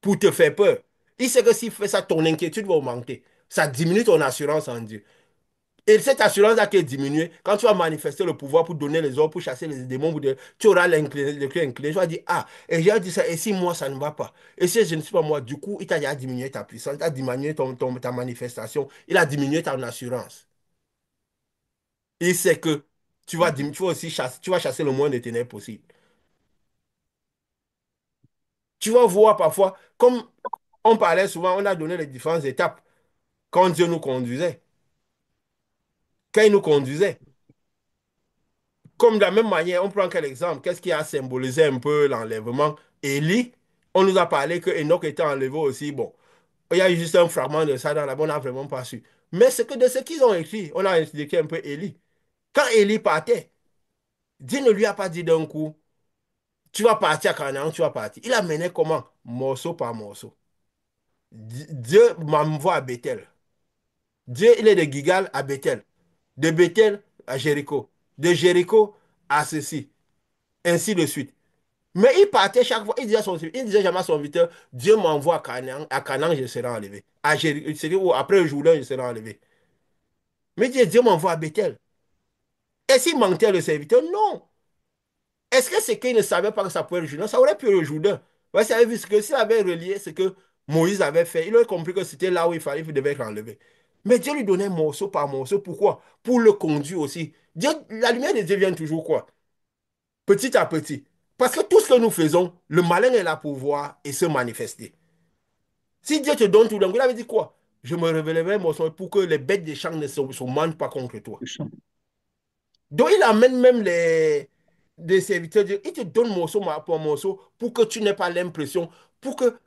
S1: Pour te faire peur. Il sait que s'il fait ça, ton inquiétude va augmenter. Ça diminue ton assurance en Dieu. Et cette assurance-là qui est diminuée, quand tu vas manifester le pouvoir pour donner les ordres, pour chasser les démons, tu auras le cœur incliné. Tu vas dire, ah, et j'ai dit ça, et si moi, ça ne va pas? Et si je ne suis pas moi, du coup, il t'a déjà diminué ta puissance, il a diminué ta manifestation, il a diminué ton assurance. Il sait que tu vas aussi chasser, tu vas chasser le moins de ténèbres possible. Tu vas voir parfois, comme on parlait souvent, on a donné les différentes étapes quand Dieu nous conduisait, quand il nous conduisait. Comme de la même manière, on prend quel exemple? Qu'est-ce qui a symbolisé un peu l'enlèvement? Élie, on nous a parlé que Enoch était enlevé aussi. Bon, il y a eu juste un fragment de ça dans la Bible, on n'a vraiment pas su. Mais c'est que de ce qu'ils ont écrit, on a expliqué un peu Élie. Quand Élie partait, Dieu ne lui a pas dit d'un coup, tu vas partir à Canaan, tu vas partir. Il a mené comment? Morceau par morceau. Dieu m'envoie à Bethel. Dieu, il est de Gigal à Bethel. De Bethel à Jéricho. De Jéricho à ceci. Ainsi de suite. Mais il partait chaque fois. Il disait jamais à son serviteur, Dieu m'envoie à Canaan, je serai enlevé. À Jéricho, après le Jourdain, je serai enlevé. Mais Dieu m'envoie à Bethel. Et s'il mentait le serviteur? Non. Est-ce que c'est qu'il ne savait pas que ça pouvait être le Jourdain? Ça aurait pu être le Jourdain. Parce qu'il avait vu ce que s'il avait relié ce que Moïse avait fait, il aurait compris que c'était là où il devait être enlevé. Mais Dieu lui donnait morceau par morceau. Pourquoi? Pour le conduire aussi. Dieu, la lumière de Dieu vient toujours quoi? Petit à petit. Parce que tout ce que nous faisons, le malin est là pour voir et se manifester. Si Dieu te donne tout d'un coup, il avait dit quoi? Je me révélerai morceau pour que les bêtes des champs ne se mangent pas contre toi. Donc il amène même des serviteurs, il te donne morceau par morceau pour que tu n'aies pas l'impression, pour que,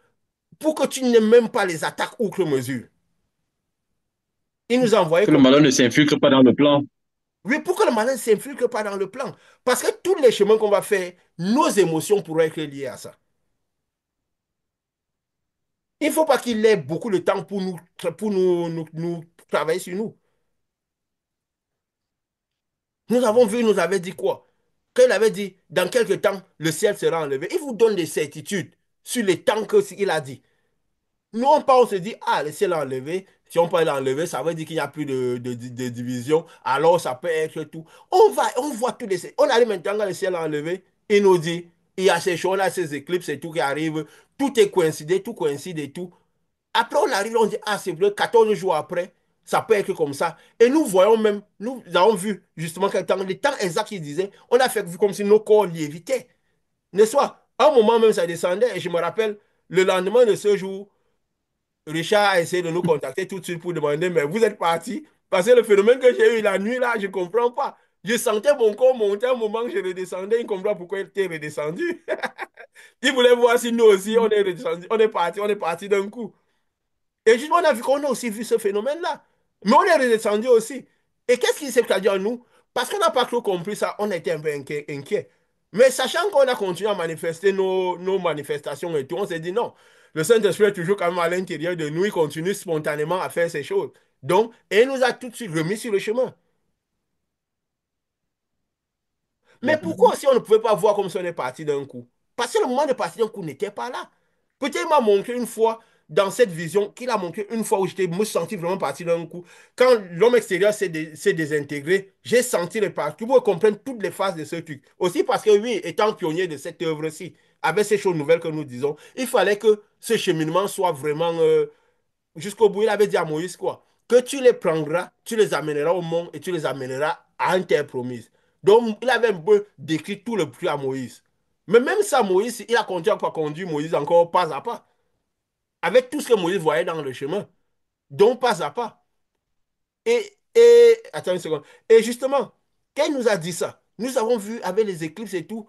S1: pour que tu n'aies même pas les attaques outre mesure. Il nous a envoyé
S2: Que le
S1: comme
S2: malheur
S1: ça.
S2: ne s'infiltre pas dans le plan.
S1: Oui, pour que le malin ne s'infiltre pas dans le plan. Parce que tous les chemins qu'on va faire, nos émotions pourraient être liées à ça. Il ne faut pas qu'il ait beaucoup de temps pour nous travailler sur nous. Nous avons vu, il nous avait dit quoi? Quand il avait dit, dans quelques temps, le ciel sera enlevé. Il vous donne des certitudes sur les temps qu'il a dit. Nous, on parle, on se dit, ah, le ciel est enlevé. Si on parle d'enlever, ça veut dire qu'il n'y a plus de division. Alors, ça peut être tout. On voit tous les... On arrive maintenant quand le ciel est enlevé. Il nous dit, il y a ces choses, on a ces éclipses et tout qui arrivent. Tout est coïncidé, tout coïncide et tout. Après, on arrive, on dit, ah, c'est vrai, 14 jours après, ça peut être comme ça. Et nous voyons même, nous avons vu justement les temps exacts qu'il disait, on a fait vu comme si nos corps lévitaient. N'est-ce pas? À un moment même, ça descendait. Et je me rappelle, le lendemain de ce jour, Richard a essayé de nous contacter tout de suite pour demander, mais vous êtes parti? Parce que le phénomène que j'ai eu la nuit, là, je ne comprends pas. Je sentais mon corps monter un moment que je redescendais. Il ne comprend pas pourquoi il était redescendu. Il voulait voir si nous aussi, on est redescendu, on est parti d'un coup. Et justement, on a vu qu'on a aussi vu ce phénomène-là. Mais on est redescendu aussi. Et qu'est-ce qui s'est traduit en nous? Parce qu'on n'a pas trop compris ça, on a été un peu inquiet. Mais sachant qu'on a continué à manifester nos manifestations et tout, on s'est dit non. Le Saint-Esprit est toujours quand même à l'intérieur de nous, il continue spontanément à faire ces choses. Donc, et il nous a tout de suite remis sur le chemin. Mais pourquoi aussi on ne pouvait pas voir comme si on est parti d'un coup? Parce que le moment de partir d'un coup n'était pas là. Peut-être il m'a montré une fois, dans cette vision qu'il a montré une fois où j'étais me senti vraiment parti d'un coup. Quand l'homme extérieur s'est désintégré, j'ai senti les parties pour comprendre toutes les phases de ce truc. Aussi parce que oui, étant pionnier de cette œuvre-ci, avec ces choses nouvelles que nous disons, il fallait que ce cheminement soit vraiment jusqu'au bout. Il avait dit à Moïse quoi? Que tu les prendras, tu les amèneras au monde et tu les amèneras à une terre promise. Donc, il avait un peu décrit tout le plus à Moïse. Mais même ça, Moïse, il a continué à conduire Moïse encore pas à pas, avec tout ce que Moïse voyait dans le chemin. Donc, pas à pas. Attends une seconde. Et justement, quand il nous a dit ça, nous avons vu avec les éclipses et tout,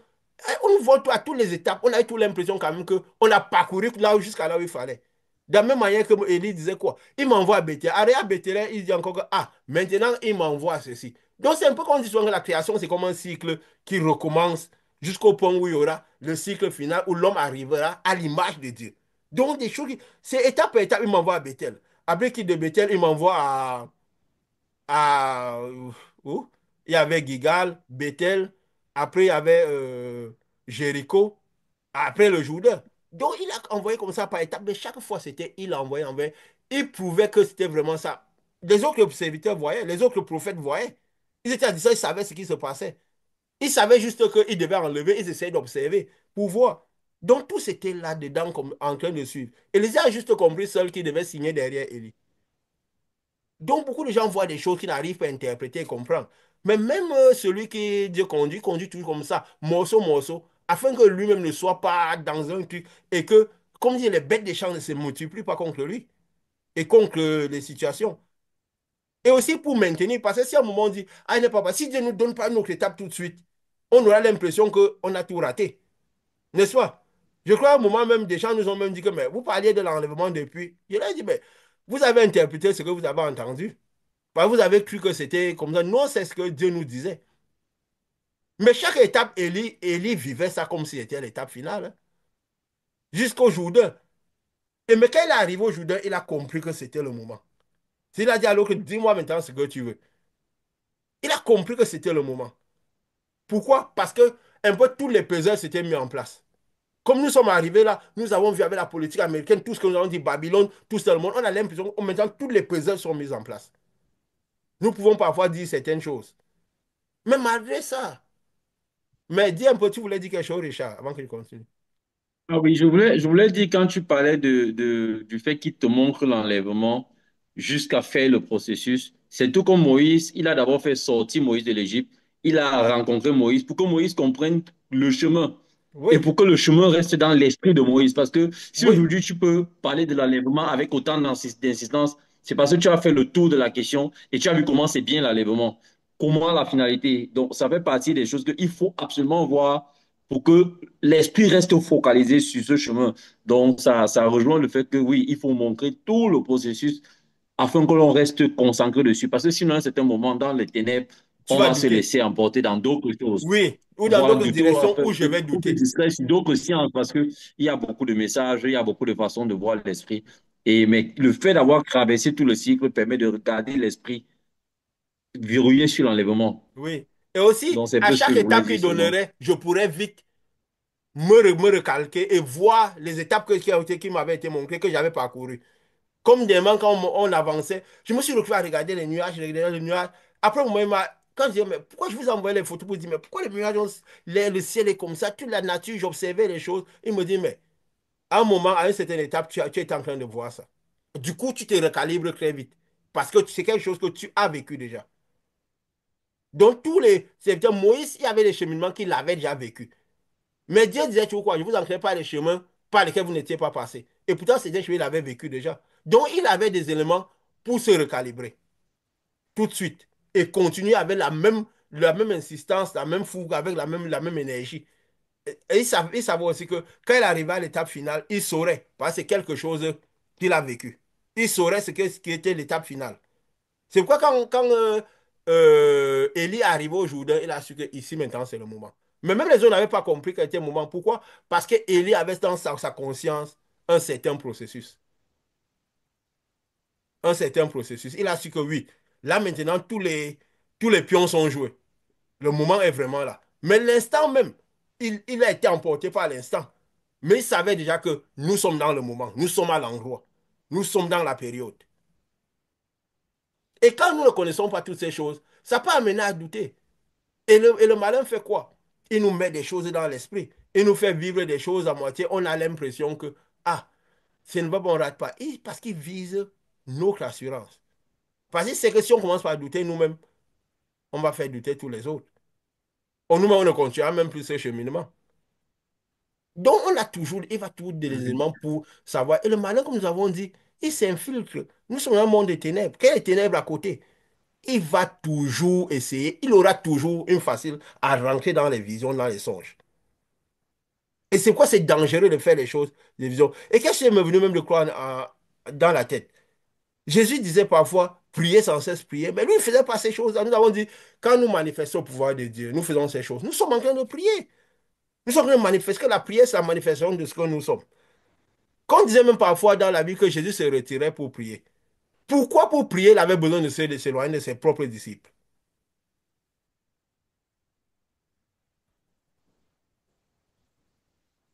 S1: on voit tout à toutes les étapes, on a eu toute l'impression quand même qu'on a parcouru jusqu'à là où il fallait. De la même manière que Élie disait quoi? Il m'envoie à Bethel. Arrivé à Bethel, il dit encore que, ah, maintenant il m'envoie à ceci. Donc c'est un peu comme on dit souvent que la création, c'est comme un cycle qui recommence jusqu'au point où il y aura le cycle final où l'homme arrivera à l'image de Dieu. Donc des choses, c'est étape par étape, il m'envoie à Bethel. Après qu'il de Bethel, il m'envoie à où? Il y avait Gigal, Bethel, après il y avait Jéricho, après le Jourdain. Donc il a envoyé comme ça par étapes, mais chaque fois c'était il a envoyé. Il prouvait que c'était vraiment ça. Les autres serviteurs voyaient, les autres prophètes voyaient. Ils étaient à distance, ils savaient ce qui se passait. Ils savaient juste qu'ils devaient enlever, ils essayaient d'observer pour voir. Donc tous étaient là-dedans comme, en train de suivre. Élisée a juste compris seul qu'il devait signer derrière Élie. Donc, beaucoup de gens voient des choses qu'ils n'arrivent pas à interpréter et comprendre. Mais même celui qui Dieu conduit, conduit toujours comme ça, morceau, morceau, afin que lui-même ne soit pas dans un truc et que, comme dit, les bêtes des champs ne se multiplient pas contre lui et contre les situations. Et aussi pour maintenir, parce que si à un moment on dit, ah, n'est pas, si Dieu ne nous donne pas notre étape tout de suite, on aura l'impression qu'on a tout raté. N'est-ce pas? Je crois à un moment même, des gens nous ont même dit que, mais vous parliez de l'enlèvement depuis. Je leur ai dit, mais vous avez interprété ce que vous avez entendu. Bah, vous avez cru que c'était comme ça. Non, c'est ce que Dieu nous disait. Mais chaque étape, Élie vivait ça comme si c'était l'étape finale, hein, jusqu'au Jourdain. Et mais quand il est arrivé au Jourdain, il a compris que c'était le moment. Il a dit à l'autre, dis-moi maintenant ce que tu veux. Il a compris que c'était le moment. Pourquoi? Parce que un peu tous les peseurs s'étaient mis en place. Comme nous sommes arrivés là, nous avons vu avec la politique américaine, tout ce que nous avons dit, Babylone, tout ce le monde, on a l'impression que maintenant tous les peseurs sont mis en place. Nous pouvons parfois dire certaines choses. Mais malgré ça, mais dis un peu, tu voulais dire quelque chose, Richard, avant que je continue.
S2: Ah oui, je voulais dire, quand tu parlais du fait qu'il te montre l'enlèvement jusqu'à faire le processus, c'est tout comme Moïse, il a d'abord fait sortir Moïse de l'Égypte, il a rencontré Moïse pour que Moïse comprenne le chemin et
S1: Oui,
S2: pour que le chemin reste dans l'esprit de Moïse. Parce que si
S1: oui,
S2: aujourd'hui tu peux parler de l'enlèvement avec autant d'insistance, c'est parce que tu as fait le tour de la question et tu as vu comment c'est bien l'enlèvement, comment la finalité. Donc ça fait partie des choses qu'il faut absolument voir pour que l'esprit reste focalisé sur ce chemin. Donc, ça rejoint le fait que oui, il faut montrer tout le processus afin que l'on reste concentré dessus. Parce que sinon, à un certain moment, dans les ténèbres,
S1: tu
S2: on
S1: vas
S2: va se
S1: douter.
S2: laisser emporter dans d'autres choses.
S1: Oui, ou dans
S2: Voilà,
S1: d'autres
S2: douter ou,
S1: directions où je vais
S2: ou se
S1: douter.
S2: distraire sur d'autres sciences parce qu'il y a beaucoup de messages, il y a beaucoup de façons de voir l'esprit. Mais le fait d'avoir traversé tout le cycle permet de regarder l'esprit verrouillé sur l'enlèvement.
S1: Oui. Et aussi,
S2: Donc, c'est un
S1: à
S2: peu ce
S1: chaque
S2: que je voulais
S1: étape
S2: dire
S1: qu'il
S2: seulement.
S1: donnerait, je pourrais vite me recalquer et voir les étapes qui m'avaient été montrées, que j'avais parcourues. Comme des quand on avançait, je me suis retrouvé à regarder les nuages, regarder les nuages. Après, moi, quand je disais, mais pourquoi je vous envoie les photos pour dire, mais pourquoi les nuages, le ciel est comme ça, toute la nature, j'observais les choses. Il me dit, mais à un moment, à une certaine étape, tu es en train de voir ça. Du coup, tu te recalibres très vite. Parce que c'est quelque chose que tu as vécu déjà. Donc, tous les serviteurs, Moïse, il y avait des cheminements qu'il avait déjà vécu. Mais Dieu disait, tu vois quoi, je vous crée pas les chemins par lesquels vous n'étiez pas passé. Et pourtant, c'est des choses qu'il avait vécu déjà. Donc, il avait des éléments pour se recalibrer tout de suite et continuer avec la même insistance, la même fougue, avec la même énergie. Et il savait aussi que quand il arrivait à l'étape finale, il saurait, parce que c'est quelque chose qu'il a vécu. Il saurait ce qui était l'étape finale. C'est pourquoi quand Élie est arrivé au Jourdain, il a su que ici maintenant c'est le moment. Mais même les autres n'avaient pas compris quel était le moment. Pourquoi? Parce que Élie avait dans sa conscience un certain processus. Un certain processus. Il a su que oui, là maintenant tous les pions sont joués. Le moment est vraiment là. Mais l'instant même, il a été emporté par l'instant. Mais il savait déjà que nous sommes dans le moment, nous sommes à l'endroit, nous sommes dans la période. Et quand nous ne connaissons pas toutes ces choses, ça peut amener à douter. Et le malin fait quoi? Il nous met des choses dans l'esprit. Il nous fait vivre des choses à moitié. On a l'impression que, ah, ce n'est pas bon, on ne rate pas. Parce qu'il vise notre assurance. Parce que c'est que si on commence par douter nous-mêmes, on va faire douter tous les autres. Nous-mêmes, on ne continuera même plus ce cheminement. Donc, on a toujours, il va toujours des
S2: Mhm.
S1: éléments pour savoir. Et le malin, comme nous avons dit, il s'infiltre. Nous sommes dans un monde de ténèbres. Quelles est ténèbres à côté? Il va toujours essayer, il aura toujours une facile à rentrer dans les visions, dans les songes. Et c'est quoi c'est dangereux de faire les choses, des visions. Et qu'est-ce qui m'est venu même de croire dans la tête? Jésus disait parfois, priez sans cesse, prier. Mais lui, il ne faisait pas ces choses-là. Nous avons dit, quand nous manifestons le pouvoir de Dieu, nous faisons ces choses. Nous sommes en train de prier. Nous sommes en train de manifester que la prière, c'est la manifestation de ce que nous sommes. Quand on disait même parfois dans la Bible que Jésus se retirait pour prier. Pourquoi pour prier, il avait besoin de s'éloigner de ses propres disciples?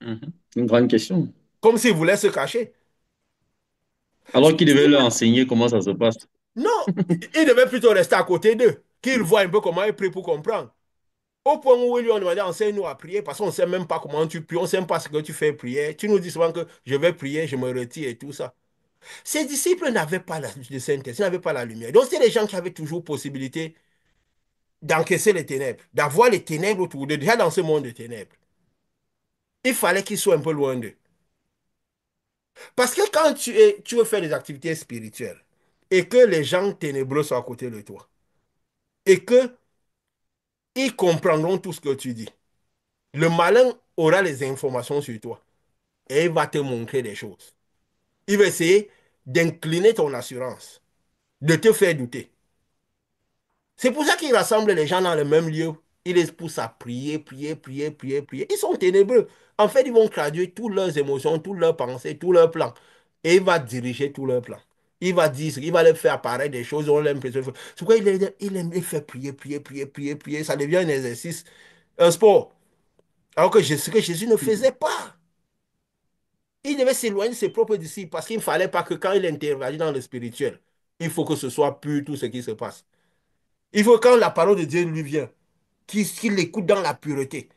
S2: Mhm. Une grande question.
S1: Comme s'il voulait se cacher.
S2: Alors qu'il devait leur enseigner comment ça se passe.
S1: Non, il devait plutôt rester à côté d'eux, qu'ils voient un peu comment ils prient pour comprendre. Au point où ils lui ont demandé, enseigne-nous à prier, parce qu'on ne sait même pas comment tu pries, on ne sait même pas ce que tu fais prier. Tu nous dis souvent que je vais prier, je me retire et tout ça. Ces disciples n'avaient pas le Saint-Esprit, n'avaient pas la lumière. Donc, c'est des gens qui avaient toujours possibilité d'encaisser les ténèbres, d'avoir les ténèbres autour d'eux, déjà dans ce monde de ténèbres. Il fallait qu'ils soient un peu loin d'eux. Parce que quand tu veux faire des activités spirituelles et que les gens ténébreux sont à côté de toi et que ils comprendront tout ce que tu dis, le malin aura les informations sur toi et il va te montrer des choses. Il va essayer d'incliner ton assurance, de te faire douter. C'est pour ça qu'il rassemble les gens dans le même lieu. Il les pousse à prier, prier, prier, prier, prier. Ils sont ténébreux. En fait, ils vont traduire toutes leurs émotions, toutes leurs pensées, tous leurs plans. Et il va diriger tous leurs plans. Il va dire, il va leur faire apparaître des choses, on a l'impression. C'est pourquoi il aime les faire prier, prier, prier, prier, prier. Ça devient un exercice, un sport. Alors que ce que Jésus ne faisait pas. Il devait s'éloigner de ses propres disciples parce qu'il ne fallait pas que quand il interagit dans le spirituel, il faut que ce soit pur tout ce qui se passe. Il faut que quand la parole de Dieu lui vient, qu'il l'écoute dans la pureté.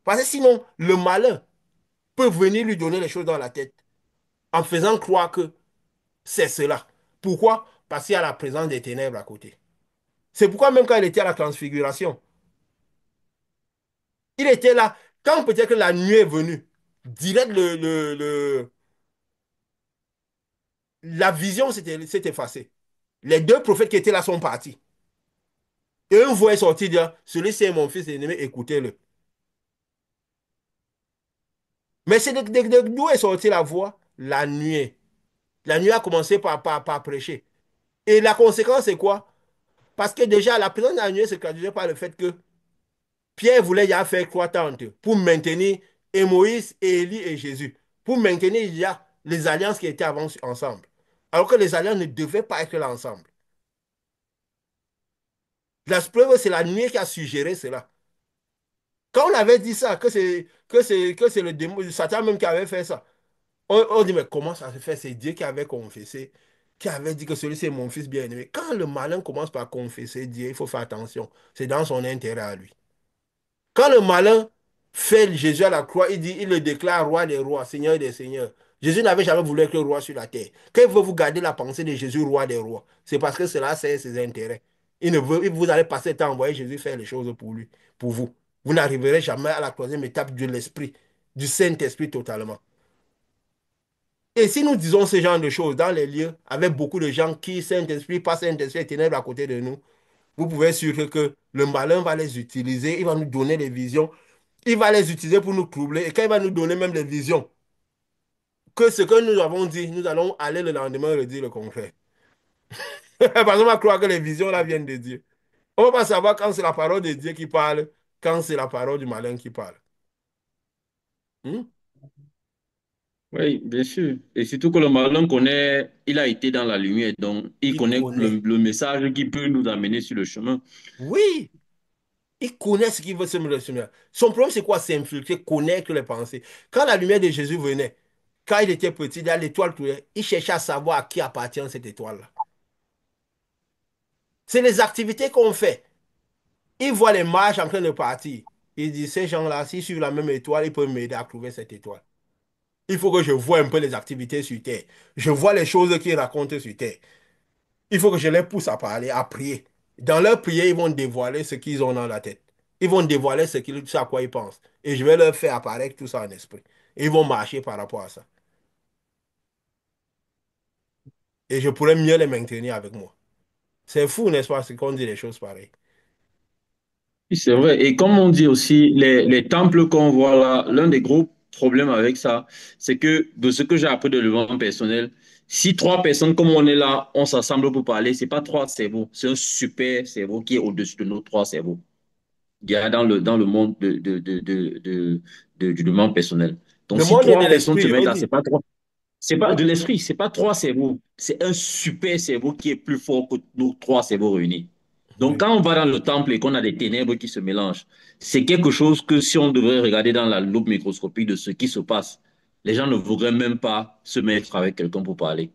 S1: Parce que sinon, le malin peut venir lui donner les choses dans la tête en faisant croire que c'est cela. Pourquoi? Parce qu'il y a la présence des ténèbres à côté. C'est pourquoi même quand il était à la transfiguration, il était là. Quand peut-être que la nuit est venue, direct la vision s'est effacée. Les deux prophètes qui étaient là sont partis. Et une voix est sortie dire, celui-ci est mon fils aimé, écoutez-le. Mais c'est d'où est sortie la voix? La nuit. La nuit a commencé par prêcher. Et la conséquence, c'est quoi? Parce que déjà, la présence de la nuit se traduisait par le fait que Pierre voulait y faire croix tente pour maintenir et Moïse, et Élie et Jésus, pour maintenir il y a les alliances qui étaient avant ensemble. Alors que les alliances ne devaient pas être là ensemble. La preuve, c'est la nuit qui a suggéré cela. Quand on avait dit ça, que c'est le démon, Satan même qui avait fait ça, on dit, mais comment ça se fait? C'est Dieu qui avait confessé, qui avait dit que celui-ci est mon fils bien-aimé. Quand le malin commence par confesser Dieu, il faut faire attention. C'est dans son intérêt à lui. Quand le malin fait Jésus à la croix, il le déclare roi des rois, seigneur des seigneurs. Jésus n'avait jamais voulu être roi sur la terre. Quand il veut vous garder la pensée de Jésus, roi des rois, c'est parce que cela c'est ses intérêts. Il ne veut, vous allez passer le temps à envoyer Jésus faire les choses pour lui, pour vous. Vous n'arriverez jamais à la troisième étape de l'esprit, du Saint-Esprit totalement. Et si nous disons ce genre de choses dans les lieux, avec beaucoup de gens qui, Saint-Esprit, pas Saint-Esprit, et ténèbres à côté de nous, vous pouvez être sûr que le malin va les utiliser, il va nous donner des visions, il va les utiliser pour nous troubler. Et quand il va nous donner même des visions, que ce que nous avons dit, nous allons aller le lendemain redire le contraire. Parce qu'on va croire que les visions là viennent de Dieu. On ne va pas savoir quand c'est la parole de Dieu qui parle, quand c'est la parole du malin qui parle. Hmm?
S2: Oui, bien sûr. Et surtout que le malin connaît, il a été dans la lumière, donc il
S1: Il
S2: connaît
S1: connaît.
S2: le message qui peut nous amener sur le chemin.
S1: Oui, Il connaît ce qu'il veut se mettre. Son problème, c'est quoi? C'est infiltrer, connaître les pensées. Quand la lumière de Jésus venait, quand il était petit, dans l'étoile, il cherchait à savoir à qui appartient cette étoile-là. C'est les activités qu'on fait. Il voit les marches en train de partir. Il dit, ces gens-là, s'ils suivent la même étoile, ils peuvent m'aider à trouver cette étoile. Il faut que je vois un peu les activités sur Terre. Je vois les choses qu'ils racontent sur Terre. Il faut que je les pousse à parler, à prier. Dans leur prière, ils vont dévoiler ce qu'ils ont dans la tête. Ils vont dévoiler ce à quoi ils pensent. Et je vais leur faire apparaître tout ça en esprit. Et ils vont marcher par rapport à ça. Et je pourrais mieux les maintenir avec moi. C'est fou, n'est-ce pas, c'est qu'on dit des choses pareilles.
S2: Oui, c'est vrai. Et comme on dit aussi, les temples qu'on voit là, l'un des gros problèmes avec ça, c'est que de ce que j'ai appris de développement personnel, si trois personnes comme on est là, on s'assemble pour parler, c'est pas trois cerveaux, c'est un super cerveau qui est au-dessus de nos trois cerveaux. Il y a dans le monde du développement personnel. Donc
S1: Le
S2: si
S1: monde est de
S2: trois personnes se
S1: l'esprit,
S2: mettent
S1: on
S2: là,
S1: dit.
S2: c'est pas de l'esprit, c'est pas trois cerveaux. C'est un super cerveau qui est plus fort que nos trois cerveaux réunis. Donc,
S1: Oui.
S2: quand on va dans le temple et qu'on a des ténèbres qui se mélangent, c'est quelque chose que si on devrait regarder dans la loupe microscopique de ce qui se passe, les gens ne voudraient même pas se mettre avec quelqu'un pour parler.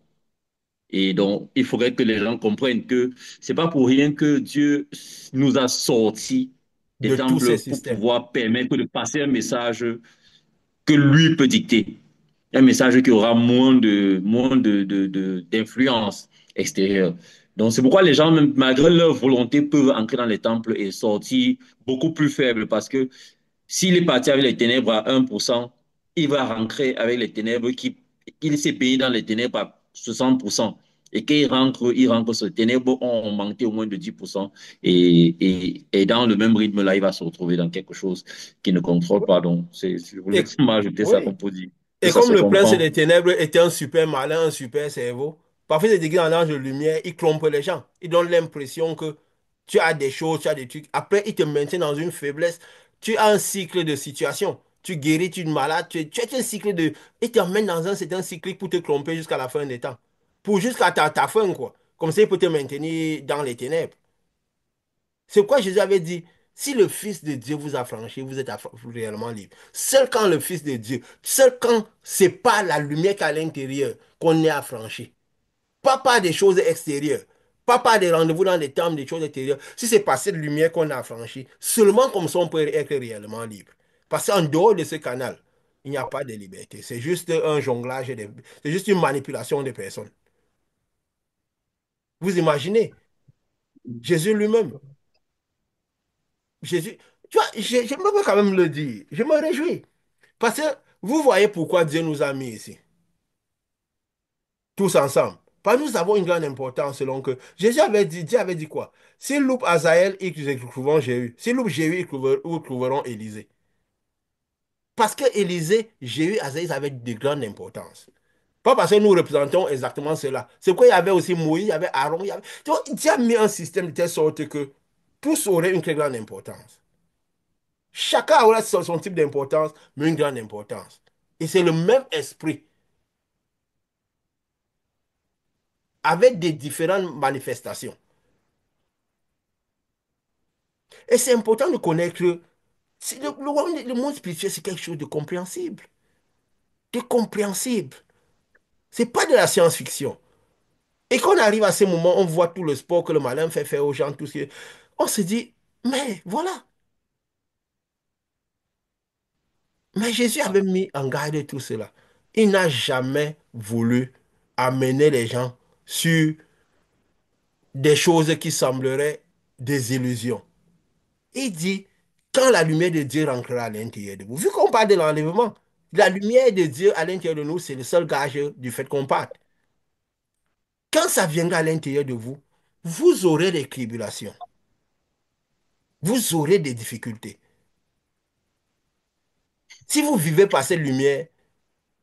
S2: Et donc, il faudrait que les gens comprennent que c'est pas pour rien que Dieu nous a sortis des
S1: De tous ces
S2: temples pour
S1: systèmes.
S2: pouvoir permettre de passer un message que lui peut dicter. Un message qui aura d'influence extérieure. Donc, c'est pourquoi les gens, même malgré leur volonté, peuvent entrer dans les temples et sortir beaucoup plus faibles. Parce que s'il est parti avec les ténèbres à 1%, il va rentrer avec les ténèbres il s'est payé dans les ténèbres à 60%. Et quand il rentre sur les ténèbres, ont manqué au moins de 10%. Et dans le même rythme-là, il va se retrouver dans quelque chose qu'il ne contrôle pas. Donc, je voulais
S1: Et,
S2: seulement ajouter ça
S1: oui.
S2: comme pour dire que
S1: Et
S2: ça
S1: comme
S2: se
S1: le prince
S2: comprend.
S1: des ténèbres était un super malin, un super cerveau, parfois il se déguise en ange de lumière, il trompe les gens. Il donne l'impression que tu as des choses, tu as des trucs. Après, il te maintient dans une faiblesse. Tu as un cycle de situation. Tu guéris, tu es malade, tu es un cycle de... Il t'emmène dans un certain cyclique pour te tromper jusqu'à la fin des temps. Pour jusqu'à ta fin, quoi. Comme ça, il peut te maintenir dans les ténèbres. C'est pourquoi Jésus avait dit, si le Fils de Dieu vous a franchi, vous êtes réellement libre. Seul quand le Fils de Dieu, seul quand c'est pas la lumière qui est à l'intérieur qu'on est affranchi. Pas par des choses extérieures. Pas par des rendez-vous dans des temples, des choses extérieures. Si c'est par cette lumière qu'on a affranchi, seulement comme ça on peut être réellement libre. Parce qu'en dehors de ce canal, il n'y a pas de liberté. C'est juste un jonglage, c'est juste une manipulation des personnes. Vous imaginez, Jésus lui-même. Jésus, tu vois, j'aimerais quand même le dire. Je me réjouis. Parce que vous voyez pourquoi Dieu nous a mis ici, tous ensemble. Parce que nous avons une grande importance selon que Jésus avait dit, Dieu avait dit quoi? S'ils loupent Azaël, ils trouveront Jéhu. S'ils loupent Jéhu, ils trouveront Élisée. Parce que Élisée, Jéhu, Azaël, ils avaient de grande importance. Pas parce que nous représentons exactement cela. C'est quoi? Il y avait aussi Moïse, il y avait Aaron. Tu vois, Dieu a mis un système de telle sorte que tous auraient une très grande importance. Chacun aura son type d'importance, mais une grande importance. Et c'est le même esprit, avec des différentes manifestations. Et c'est important de connaître, le monde spirituel, c'est quelque chose de compréhensible. De compréhensible. C'est pas de la science-fiction. Et quand on arrive à ce moment, on voit tout le sport que le malin fait faire aux gens, tout ce qui... On se dit, mais voilà. Mais Jésus avait mis en garde tout cela. Il n'a jamais voulu amener les gens sur des choses qui sembleraient des illusions. Il dit, quand la lumière de Dieu rentrera à l'intérieur de vous, vu qu'on parle de l'enlèvement, la lumière de Dieu à l'intérieur de nous, c'est le seul gage du fait qu'on parte. Quand ça viendra à l'intérieur de vous, vous aurez des tribulations, vous aurez des difficultés. Si vous vivez par cette lumière,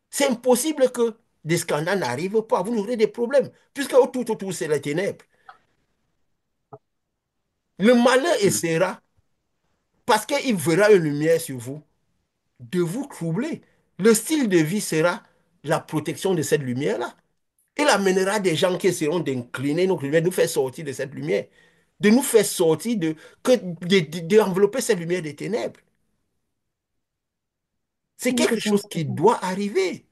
S1: c'est impossible que des scandales n'arrivent pas, vous aurez des problèmes, puisque autour, c'est les ténèbres. Le malin essaiera, parce qu'il verra une lumière sur vous, de vous troubler. Le style de vie sera la protection de cette lumière-là. Il amènera des gens qui essaieront d'incliner notre lumière, de nous faire sortir de cette lumière. de nous faire sortir d'envelopper cette lumière des ténèbres. C'est
S3: Oui,
S1: quelque
S3: c'est
S1: chose qui
S3: intéressant.
S1: doit arriver.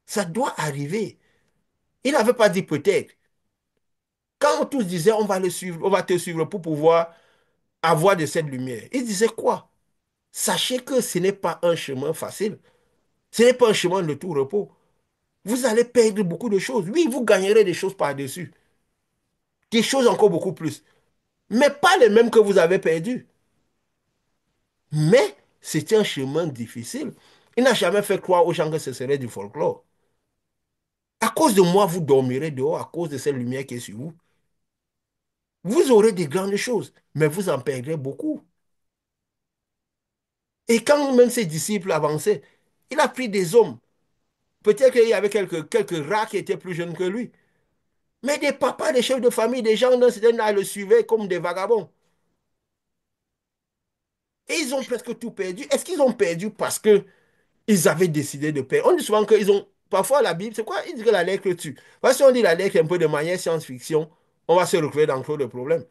S1: Ça doit arriver. Il n'avait pas dit peut-être. Quand on tous disaient on va le suivre, on va te suivre pour pouvoir avoir de cette lumière, il disait quoi? Sachez que ce n'est pas un chemin facile. Ce n'est pas un chemin de tout repos. Vous allez perdre beaucoup de choses. Oui, vous gagnerez des choses par-dessus. Des choses encore beaucoup plus. Mais pas les mêmes que vous avez perdues. Mais c'était un chemin difficile. Il n'a jamais fait croire aux gens que ce serait du folklore. À cause de moi, vous dormirez dehors à cause de cette lumière qui est sur vous. Vous aurez des grandes choses, mais vous en perdrez beaucoup. Et quand même ses disciples avançaient, il a pris des hommes. Peut-être qu'il y avait quelques rats qui étaient plus jeunes que lui. Mais des papas, des chefs de famille, des gens dans cette âge le suivaient comme des vagabonds. Et ils ont presque tout perdu. Est-ce qu'ils ont perdu parce que ils avaient décidé de perdre? On dit souvent qu'ils ont... Parfois, la Bible, c'est quoi? Il dit que la lettre tue. Parce que si on dit la lettre un peu de manière science-fiction, on va se retrouver dans trop de problèmes.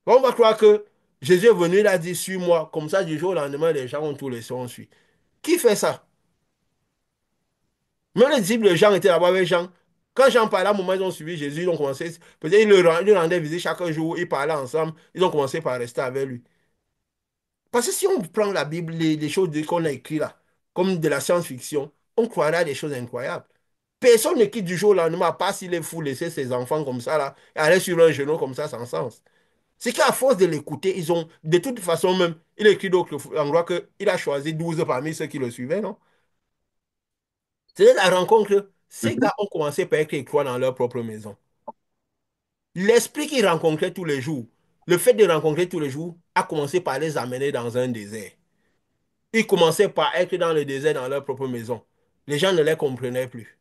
S1: On va croire que Jésus est venu, il a dit, suis-moi. Comme ça, du jour au lendemain, les gens ont tout laissé, on suit. Qui fait ça? Même les disciples de Jean étaient là-bas avec Jean. Quand Jean parlait, à un moment, ils ont suivi Jésus, ils ont commencé, peut-être ils le rendaient visite chaque jour, ils parlaient ensemble, ils ont commencé par rester avec lui. Parce que si on prend la Bible, les choses qu'on a écrites là, comme de la science-fiction, on croira des choses incroyables. Personne ne quitte du jour au lendemain, à part s'il est fou, laisser ses enfants comme ça, là, et aller sur un genou comme ça, sans sens. C'est qu'à force de l'écouter, ils ont, de toute façon même, il écrit d'autres endroits qu'il a choisi 12 parmi ceux qui le suivaient, non? C'est la rencontre. Ces
S2: Mhm.
S1: gars ont commencé par être étroits dans leur propre maison. L'esprit qu'ils rencontraient tous les jours, le fait de rencontrer tous les jours, a commencé par les amener dans un désert. Ils commençaient par être dans le désert dans leur propre maison. Les gens ne les comprenaient plus.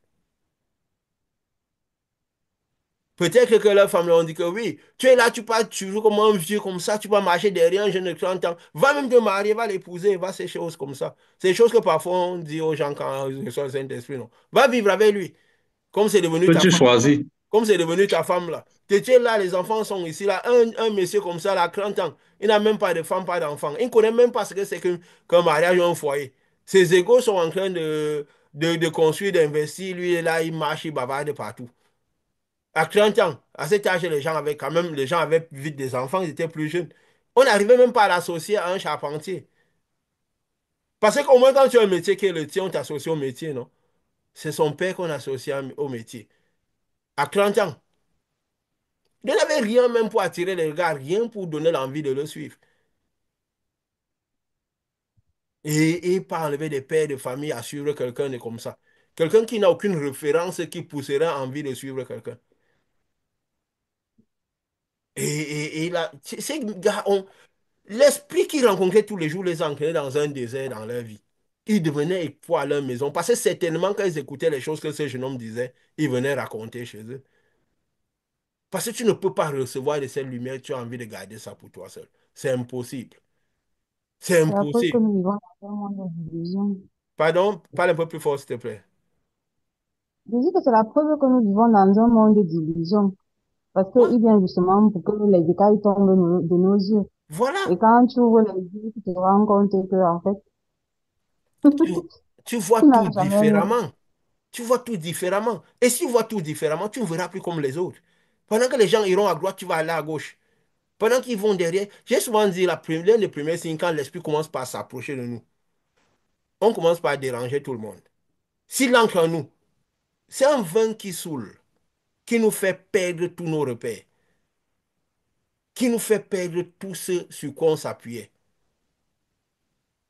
S1: Peut-être que leurs femmes leur ont dit que oui, tu es là, tu parles toujours comme un vieux comme ça, tu vas marcher derrière un jeune de 30 ans. Va même te marier, va l'épouser, va ces choses comme ça. C'est des choses que parfois on dit aux gens quand ils reçoivent le Saint-Esprit, non. Va vivre avec lui, comme c'est devenu
S2: Que
S1: ta
S2: tu
S1: femme.
S2: choisis.
S1: Comme c'est devenu ta femme là. Tu es là, les enfants sont ici là. Un monsieur comme ça, là, 30 ans, il n'a même pas de femme, pas d'enfant. Il ne connaît même pas ce que c'est qu'un mariage ou un foyer. Ses égaux sont en train de construire, d'investir. Lui, là, il marche, il bavarde partout. À 30 ans, à cet âge, les gens avaient vite des enfants, ils étaient plus jeunes. On n'arrivait même pas à l'associer à un charpentier. Parce qu'au moins, quand tu as un métier qui est le tien, on t'associe au métier, non? C'est son père qu'on associe au métier. À 30 ans. Il n'avait rien même pour attirer les regards, rien pour donner l'envie de le suivre. Et pas enlever des pères de famille à suivre quelqu'un de comme ça. Quelqu'un qui n'a aucune référence qui pousserait envie de suivre quelqu'un. Et là, ces gars ont l'esprit qu'ils rencontraient tous les jours les entraînait dans un désert dans leur vie. Ils devenaient époux à leur maison parce que certainement quand ils écoutaient les choses que ce jeune homme disait, ils venaient raconter chez eux. Parce que tu ne peux pas recevoir de cette lumière, tu as envie de garder ça pour toi seul. C'est impossible. C'est
S3: C'est la preuve que
S1: impossible.
S3: nous vivons dans un monde d'illusions.
S1: Pardon, parle un peu plus fort, s'il te plaît.
S3: Je dis que c'est la preuve que nous vivons dans un monde d'illusions. Parce
S1: Ouais,
S3: qu'il vient justement pour que les écailles tombent de nos yeux.
S1: voilà.
S3: Et quand tu ouvres les yeux, tu te rends compte que, en fait,
S1: Tu, tu vois
S3: tu
S1: tout
S3: n'as jamais aimé.
S1: différemment. Tu vois tout différemment. Et si tu vois tout différemment, tu ne verras plus comme les autres. Pendant que les gens iront à droite, tu vas aller à gauche. Pendant qu'ils vont derrière, j'ai souvent dit, l'un des premiers signes, quand l'esprit commence par s'approcher de nous, on commence par déranger tout le monde. S'il entre en nous, c'est un vin qui saoule, qui nous fait perdre tous nos repères, qui nous fait perdre tout ce sur quoi on s'appuyait.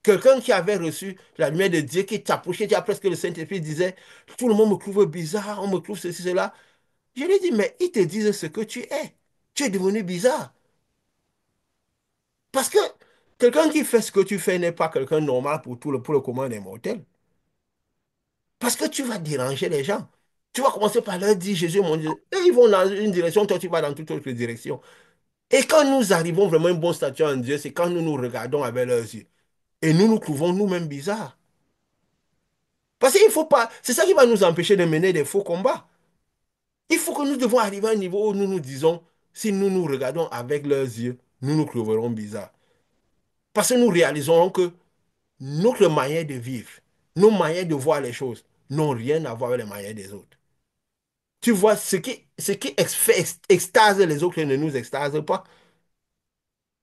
S1: Quelqu'un qui avait reçu la lumière de Dieu, qui t'approchait, déjà presque le Saint-Esprit disait, tout le monde me trouve bizarre, on me trouve ceci, cela. Je lui ai dit, mais ils te disent ce que tu es. Tu es devenu bizarre. Parce que quelqu'un qui fait ce que tu fais n'est pas quelqu'un de normal pour le commun des mortels. Parce que tu vas déranger les gens. Tu vas commencer par leur dire Jésus est mon Dieu. Et ils vont dans une direction, toi tu vas dans toute autre direction. Et quand nous arrivons vraiment à un bon statut en Dieu, c'est quand nous nous regardons avec leurs yeux. Et nous nous trouvons nous-mêmes bizarres. Parce qu'il ne faut pas. C'est ça qui va nous empêcher de mener des faux combats. Il faut que nous devons arriver à un niveau où nous nous disons, si nous nous regardons avec leurs yeux, nous nous trouverons bizarres. Parce que nous réaliserons que notre manière de vivre, nos manières de voir les choses n'ont rien à voir avec les manières des autres. Tu vois, ce qui fait extase les autres ne nous extase pas.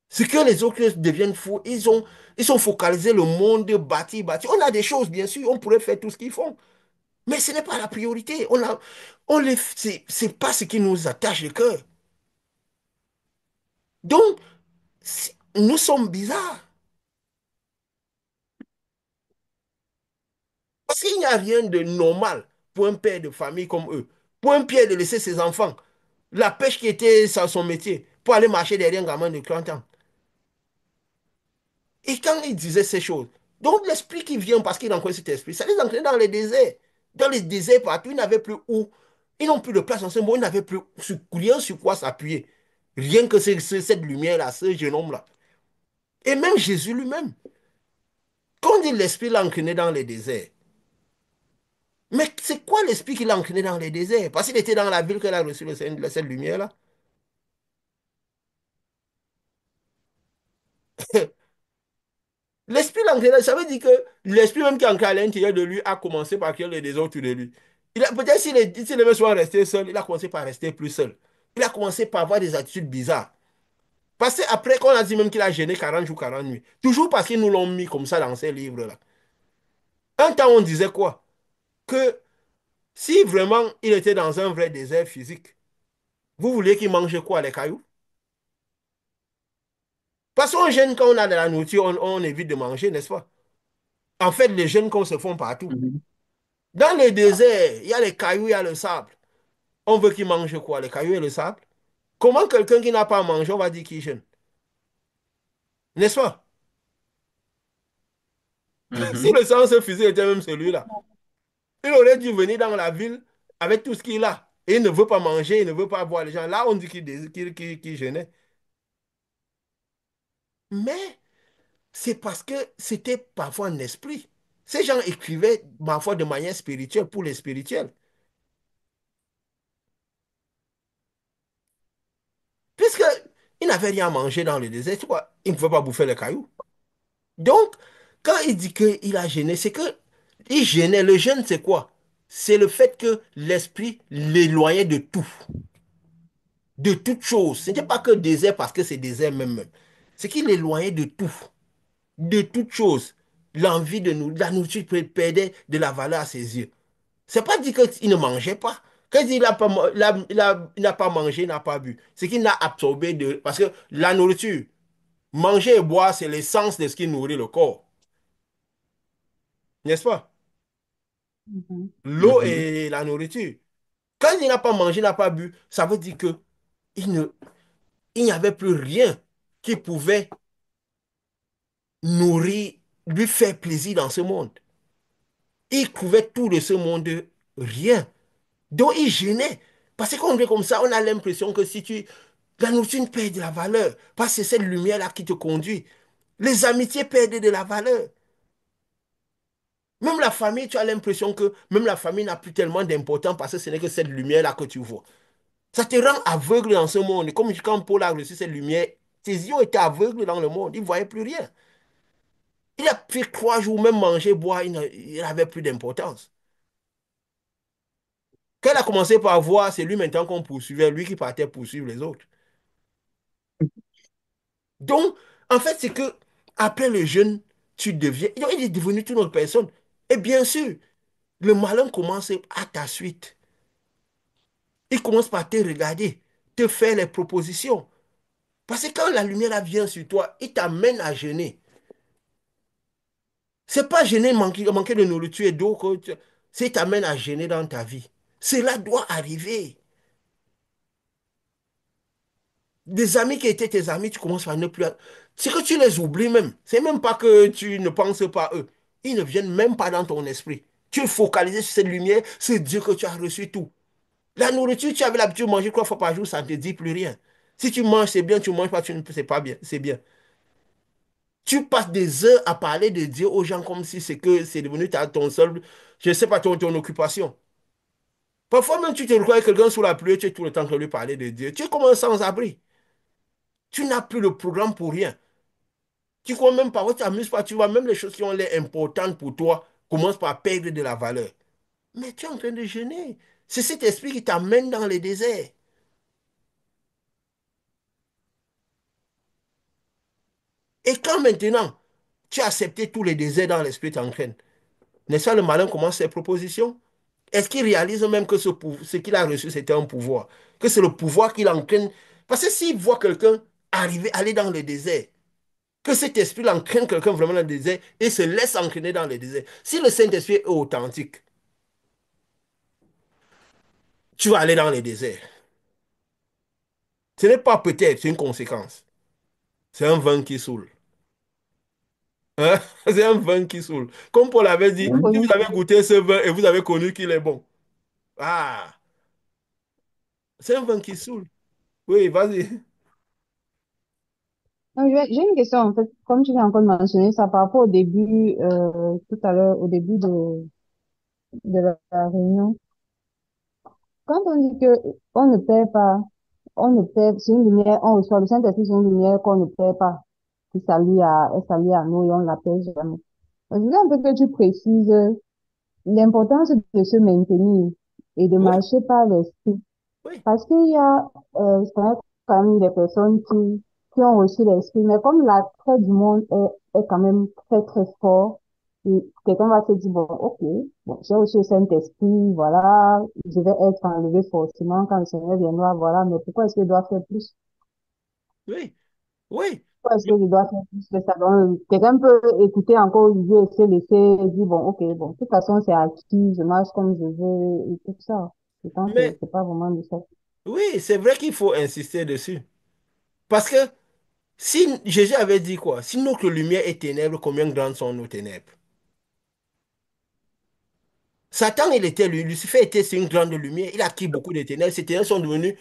S1: Ce que les autres deviennent fous, ils sont focalisés le monde bâti, bâti. On a des choses, bien sûr, on pourrait faire tout ce qu'ils font. Mais ce n'est pas la priorité. C'est pas ce qui nous attache le cœur. Donc, nous sommes bizarres. Parce qu'il n'y a rien de normal pour un père de famille comme eux. Pour un père de laisser ses enfants, la pêche qui était son métier, pour aller marcher derrière un gamin de 30 ans. Et quand il disait ces choses, donc l'esprit qui vient parce qu'il entraîne cet esprit, ça les entraîne dans les déserts. Dans les déserts partout, ils n'avaient plus où. Ils n'ont plus de place dans ce monde, ils n'avaient plus rien sur quoi s'appuyer. Rien que cette lumière-là, ce jeune homme-là. Et même Jésus lui-même. Quand on dit l'esprit l'a entraîné dans les déserts, mais c'est quoi l'esprit qui l'a entraîné dans les déserts? Parce qu'il était dans la ville qu'elle a reçu cette lumière-là. L'esprit l'a entraîné, ça veut dire que l'esprit même qui est ancré à l'intérieur de lui a commencé par créer les désirs autour de lui. Peut-être s'il aimait souvent rester seul, il a commencé par rester plus seul. Il a commencé par avoir des attitudes bizarres. Parce qu'après qu'on a dit même qu'il a gêné 40 jours, 40 nuits, toujours parce qu'ils nous l'ont mis comme ça dans ces livres-là. Un temps, on disait quoi? Que si vraiment il était dans un vrai désert physique, vous voulez qu'il mange quoi, les cailloux? Parce qu'on gêne quand on a de la nourriture, on évite de manger, n'est-ce pas? En fait, les gènes qu'on se font partout.
S2: Mhm.
S1: Dans les déserts, il y a les cailloux, il y a le sable. On veut qu'il mange quoi? Les cailloux et le sable? Comment quelqu'un qui n'a pas mangé, on va dire qu'il gêne? N'est-ce pas? Si
S2: Mhm.
S1: le sens physique était même celui-là, il aurait dû venir dans la ville avec tout ce qu'il a. Et il ne veut pas manger, il ne veut pas voir les gens. Là, on dit qu'il gênait. Mais c'est parce que c'était parfois un esprit. Ces gens écrivaient parfois de manière spirituelle pour les spirituels. Puisqu'il n'avait rien à manger dans le désert, tu vois, il ne pouvait pas bouffer les cailloux. Donc, quand il dit qu'il a gêné, c'est que il gênait. Le gêne, c'est quoi? C'est le fait que l'esprit l'éloignait de tout, de toute chose. Ce n'était pas que désert parce que c'est désert même. C'est qu'il l'éloignait de toute chose. L'envie de nous, la nourriture perdait de la valeur à ses yeux. C'est pas dit qu'il ne mangeait pas. Quand il dit qu'il n'a pas, il n'a pas mangé, il n'a pas bu, c'est qu'il n'a absorbé de. Parce que la nourriture, manger et boire, c'est l'essence de ce qui nourrit le corps. N'est-ce pas?
S3: Mhm.
S1: L'eau
S2: Mhm.
S1: et la nourriture. Quand il n'a pas mangé, il n'a pas bu, ça veut dire que il ne, il n'y avait plus rien qui pouvait nourrir, lui faire plaisir dans ce monde. Il trouvait tout de ce monde rien. Donc il gênait. Parce que quand on est comme ça, on a l'impression que si tu... La nourriture perd de la valeur. Parce que c'est cette lumière-là qui te conduit. Les amitiés perdent de la valeur. Même la famille, tu as l'impression que même la famille n'a plus tellement d'importance parce que ce n'est que cette lumière-là que tu vois. Ça te rend aveugle dans ce monde. Et comme quand Paul a reçu cette lumière, ses yeux étaient aveugles dans le monde. Il ne voyait plus rien. Il a fait 3 jours, même manger, boire, il n'avait plus d'importance. Quand il a commencé par voir, c'est lui maintenant qu'on poursuivait, lui qui partait poursuivre les autres. Donc, en fait, c'est que après le jeûne, tu deviens. Il est devenu toute autre personne. Et bien sûr, le malin commence à ta suite. Il commence par te regarder, te faire les propositions. Parce que quand la lumière là vient sur toi, il t'amène à jeûner. C'est pas gêner, manquer de nourriture et d'eau, c'est t'amène à gêner dans ta vie. Cela doit arriver. Des amis qui étaient tes amis, tu commences à ne plus... C'est que tu les oublies même. C'est même pas que tu ne penses pas à eux. Ils ne viennent même pas dans ton esprit. Tu es focalisé sur cette lumière, c'est Dieu que tu as reçu tout. La nourriture, tu avais l'habitude de manger 3 fois par jour, ça ne te dit plus rien. Si tu manges, c'est bien, tu ne manges pas, c'est pas bien, c'est bien. Tu passes des heures à parler de Dieu aux gens comme si c'est devenu ton seul, je ne sais pas, ton occupation. Parfois même, tu te retrouves avec quelqu'un sous la pluie, tu es tout le temps en train de lui parler de Dieu. Tu es comme un sans-abri. Tu n'as plus le programme pour rien. Tu crois même pas, tu t'amuses pas, tu vois, même les choses qui ont l'air importantes pour toi commencent par perdre de la valeur. Mais tu es en train de jeûner. C'est cet esprit qui t'amène dans les déserts. Et quand maintenant, tu as accepté tous les déserts dans l'esprit t'entraîne, n'est-ce pas le malin commence ses propositions? Est-ce qu'il réalise même que ce qu'il a reçu, c'était un pouvoir? Que c'est le pouvoir qu'il entraîne? Parce que s'il voit quelqu'un arriver, aller dans le désert, que cet esprit entraîne quelqu'un vraiment dans le désert et se laisse entraîner dans le désert. Si le Saint-Esprit est authentique, tu vas aller dans le désert. Ce n'est pas peut-être, c'est une conséquence. C'est un vin qui saoule. Hein? C'est un vin qui saoule. Comme Paul avait dit,
S3: J'ai
S1: si
S3: connu,
S1: vous avez goûté ce vin et vous avez connu qu'il est bon, ah, c'est un vin qui saoule. Oui, vas-y.
S3: non, j'ai une question en fait, comme tu viens encore de mentionner ça par rapport au début, tout à l'heure, au début de la réunion. Quand on dit que on ne perd pas, on ne perd, c'est une lumière, on reçoit le Saint-Esprit, c'est une lumière qu'on ne perd pas, qui est s'allie à nous et on ne la perd jamais. Je voulais un peu que tu précises l'importance de se maintenir et de
S1: Oui,
S3: marcher par l'esprit.
S1: oui,
S3: Parce qu'il y a, je connais quand même des personnes qui ont reçu l'esprit, mais comme l'attrait du monde est quand même très, très fort, et quelqu'un va se dire, bon, ok, bon, j'ai reçu le Saint-Esprit, voilà, je vais être enlevé forcément quand le Seigneur viendra, voilà, mais pourquoi est-ce que je dois faire plus?
S1: oui, oui.
S3: Pourquoi est-ce que je dois faire plus que ça? Donc, quelqu'un peut écouter encore Olivier et se laisser et dire, bon, ok, bon, de toute façon, c'est acquis, je marche comme je veux et tout ça. Je pense que
S1: Mais
S3: c'est pas vraiment de ça.
S1: oui, c'est vrai qu'il faut insister dessus. Parce que si Jésus avait dit quoi? Si notre lumière est ténèbres, combien grandes sont nos ténèbres? Satan, il était lui, Lucifer était sur une grande lumière. Il a acquis beaucoup de ténèbres. Ces ténèbres sont devenues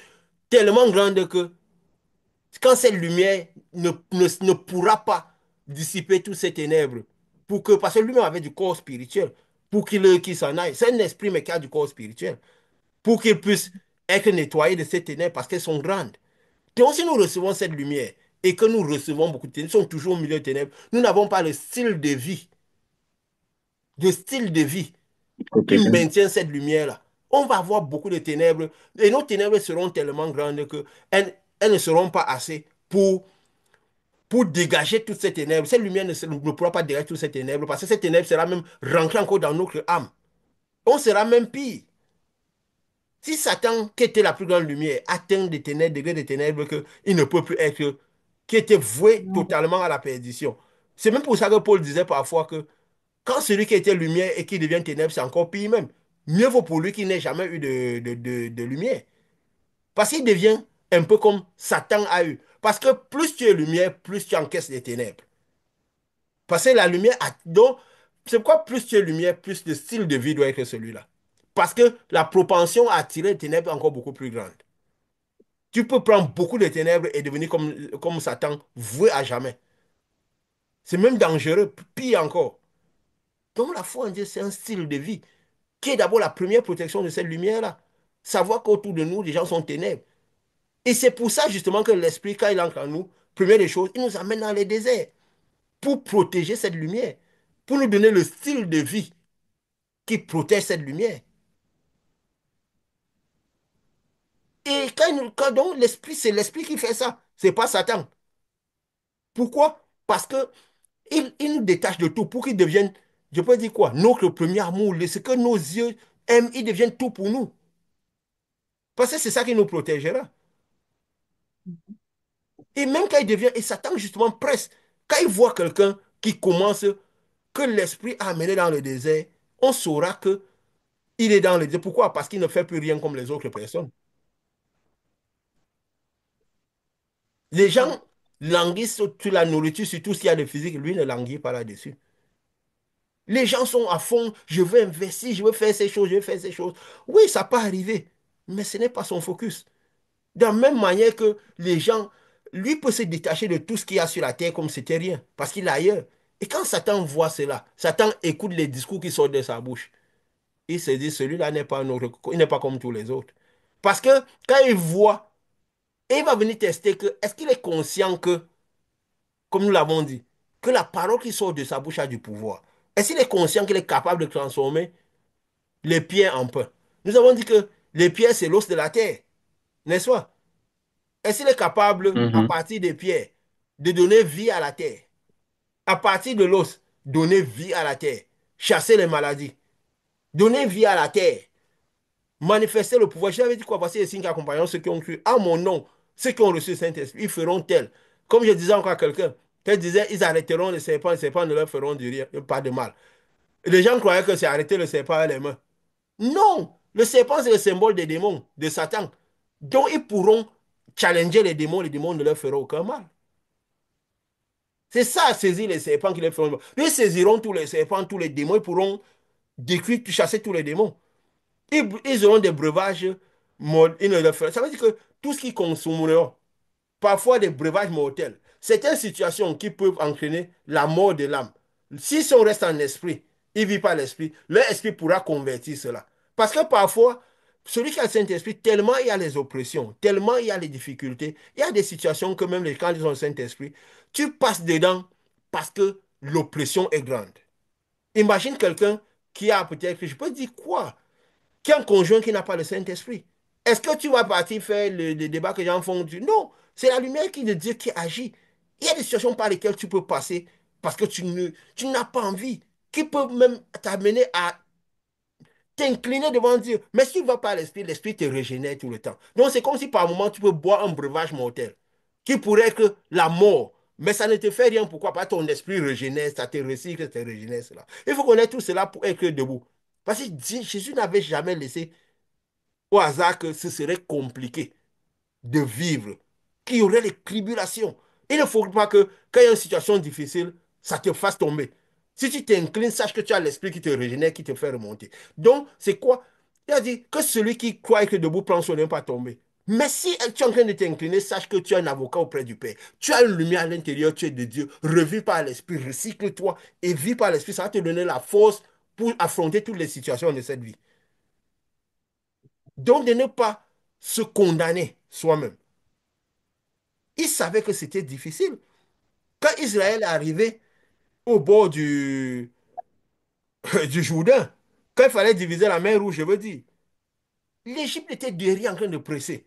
S1: tellement grandes que quand cette lumière ne pourra pas dissiper toutes ces ténèbres, parce que lui-même avait du corps spirituel, pour qu'il s'en aille. C'est un esprit, mais qui a du corps spirituel. Pour qu'il puisse être nettoyé de ces ténèbres parce qu'elles sont grandes. Donc, si nous recevons cette lumière et que nous recevons beaucoup de ténèbres, nous sommes toujours au milieu de ténèbres, nous n'avons pas le style de vie
S2: Ok.
S1: qui maintient cette lumière-là. On va avoir beaucoup de ténèbres et nos ténèbres seront tellement grandes que elles ne seront pas assez pour dégager toutes ces ténèbres. Cette lumière ne pourra pas dégager toutes ces ténèbres parce que cette ténèbre sera même rentrée encore dans notre âme. On sera même pire. Si Satan, qui était la plus grande lumière, atteint des ténèbres, degrés de ténèbres qu'il ne peut plus être, qui était voué totalement à la perdition. C'est même pour ça que Paul disait parfois que quand celui qui était lumière et qui devient ténèbres, c'est encore pire même. Mieux vaut pour lui qu'il n'ait jamais eu de lumière. Parce qu'il devient un peu comme Satan a eu. Parce que plus tu es lumière, plus tu encaisses les ténèbres. Parce que la lumière a... Donc, c'est pourquoi plus tu es lumière, plus le style de vie doit être celui-là. Parce que la propension à attirer les ténèbres est encore beaucoup plus grande. Tu peux prendre beaucoup de ténèbres et devenir comme Satan, voué à jamais. C'est même dangereux, pire encore. Donc la foi en Dieu, c'est un style de vie qui est d'abord la première protection de cette lumière-là. Savoir qu'autour de nous, les gens sont ténèbres. Et c'est pour ça justement que l'Esprit, quand il entre en nous, première des choses, il nous amène dans les déserts pour protéger cette lumière, pour nous donner le style de vie qui protège cette lumière. Et donc l'Esprit, c'est l'Esprit qui fait ça, c'est pas Satan. Pourquoi? Parce que il nous détache de tout pour qu'il devienne, je peux dire quoi, notre premier amour, ce que nos yeux aiment, il devient tout pour nous. Parce que c'est ça qui nous protégera. Et même quand il devient, et Satan justement presse, quand il voit quelqu'un qui commence, que l'esprit a amené dans le désert, on saura que il est dans le désert. Pourquoi? Parce qu'il ne fait plus rien comme les autres personnes. Les
S3: Ouais.
S1: gens languissent sur la nourriture, sur tout ce qu'il y a de physique, lui ne languit pas là-dessus. Les gens sont à fond, je veux investir, je veux faire ces choses, je veux faire ces choses. Oui, ça peut arriver, mais ce n'est pas son focus. De la même manière que les gens, lui peut se détacher de tout ce qu'il y a sur la terre comme si c'était rien, parce qu'il est ailleurs. Et quand Satan voit cela, Satan écoute les discours qui sortent de sa bouche. il se dit, celui-là n'est pas un autre, il n'est pas comme tous les autres. Parce que quand il voit, et il va venir tester que, est-ce qu'il est conscient que, comme nous l'avons dit, que la parole qui sort de sa bouche a du pouvoir? Est-ce qu'il est conscient qu'il est capable de transformer les pierres en pain? Nous avons dit que les pierres, c'est l'os de la terre, n'est-ce pas? Est-ce qu'il est capable, à
S2: Mhm.
S1: partir des pierres, de donner vie à la terre? À partir de l'os, donner vie à la terre, chasser les maladies, donner vie à la terre, manifester le pouvoir. Je l'avais dit quoi? Voici les signes qui accompagneront ceux qui ont cru à mon nom, ceux qui ont reçu le Saint-Esprit, ils feront tel. Comme je disais encore à quelqu'un, qu'elle disait, ils arrêteront les serpents ne leur feront du rien, pas de mal. Et les gens croyaient que c'est arrêter le serpent à les mains. Non, le serpent, c'est le symbole des démons, de Satan. Donc, ils pourront challenger les démons ne leur feront aucun mal. C'est ça, saisir les serpents qui les feront mal. Ils saisiront tous les serpents, tous les démons, ils pourront détruire, chasser tous les démons. Ils auront des breuvages, ils ne le feront. Ça veut dire que tout ce qu'ils consommeront, parfois des breuvages mortels, certaines situations qui peuvent entraîner la mort de l'âme. Si on reste en esprit, il ne vit pas l'esprit, leur esprit pourra convertir cela. Parce que parfois, celui qui a le Saint-Esprit, tellement il y a les oppressions, tellement il y a les difficultés, il y a des situations que même quand ils ont le Saint-Esprit, tu passes dedans parce que l'oppression est grande. Imagine quelqu'un qui a peut-être, je peux dire quoi? Qui a un conjoint qui n'a pas le Saint-Esprit. Est-ce que tu vas partir faire le débat que les gens font? Non, c'est la lumière qui de Dieu qui agit. Il y a des situations par lesquelles tu peux passer parce que tu n'as pas envie, qui peuvent même t'amener à t'incliner devant Dieu. Mais si tu ne vas pas à l'Esprit, l'Esprit te régénère tout le temps. Donc c'est comme si par moment tu peux boire un breuvage mortel qui pourrait être la mort. Mais ça ne te fait rien. Pourquoi? Parce que ton esprit régénère, ça te recycle, ça te régénère cela. Il faut connaître tout cela pour être debout. Parce que Jésus n'avait jamais laissé au hasard que ce serait compliqué de vivre, qu'il y aurait les tribulations. Il ne faut pas que, quand il y a une situation difficile, ça te fasse tomber. Si tu t'inclines, sache que tu as l'esprit qui te régénère, qui te fait remonter. Donc, c'est quoi? Il a dit que celui qui croit que debout prend son ne pas tomber. Mais si tu es en train de t'incliner, sache que tu as un avocat auprès du Père. Tu as une lumière à l'intérieur, tu es de Dieu. Revis par l'esprit, recycle-toi et vis par l'esprit. Ça va te donner la force pour affronter toutes les situations de cette vie. Donc, de ne pas se condamner soi-même. Il savait que c'était difficile. Quand Israël est arrivé au bord du Jourdain, quand il fallait diviser la mer Rouge, je veux dire, l'Égypte était derrière en train de presser.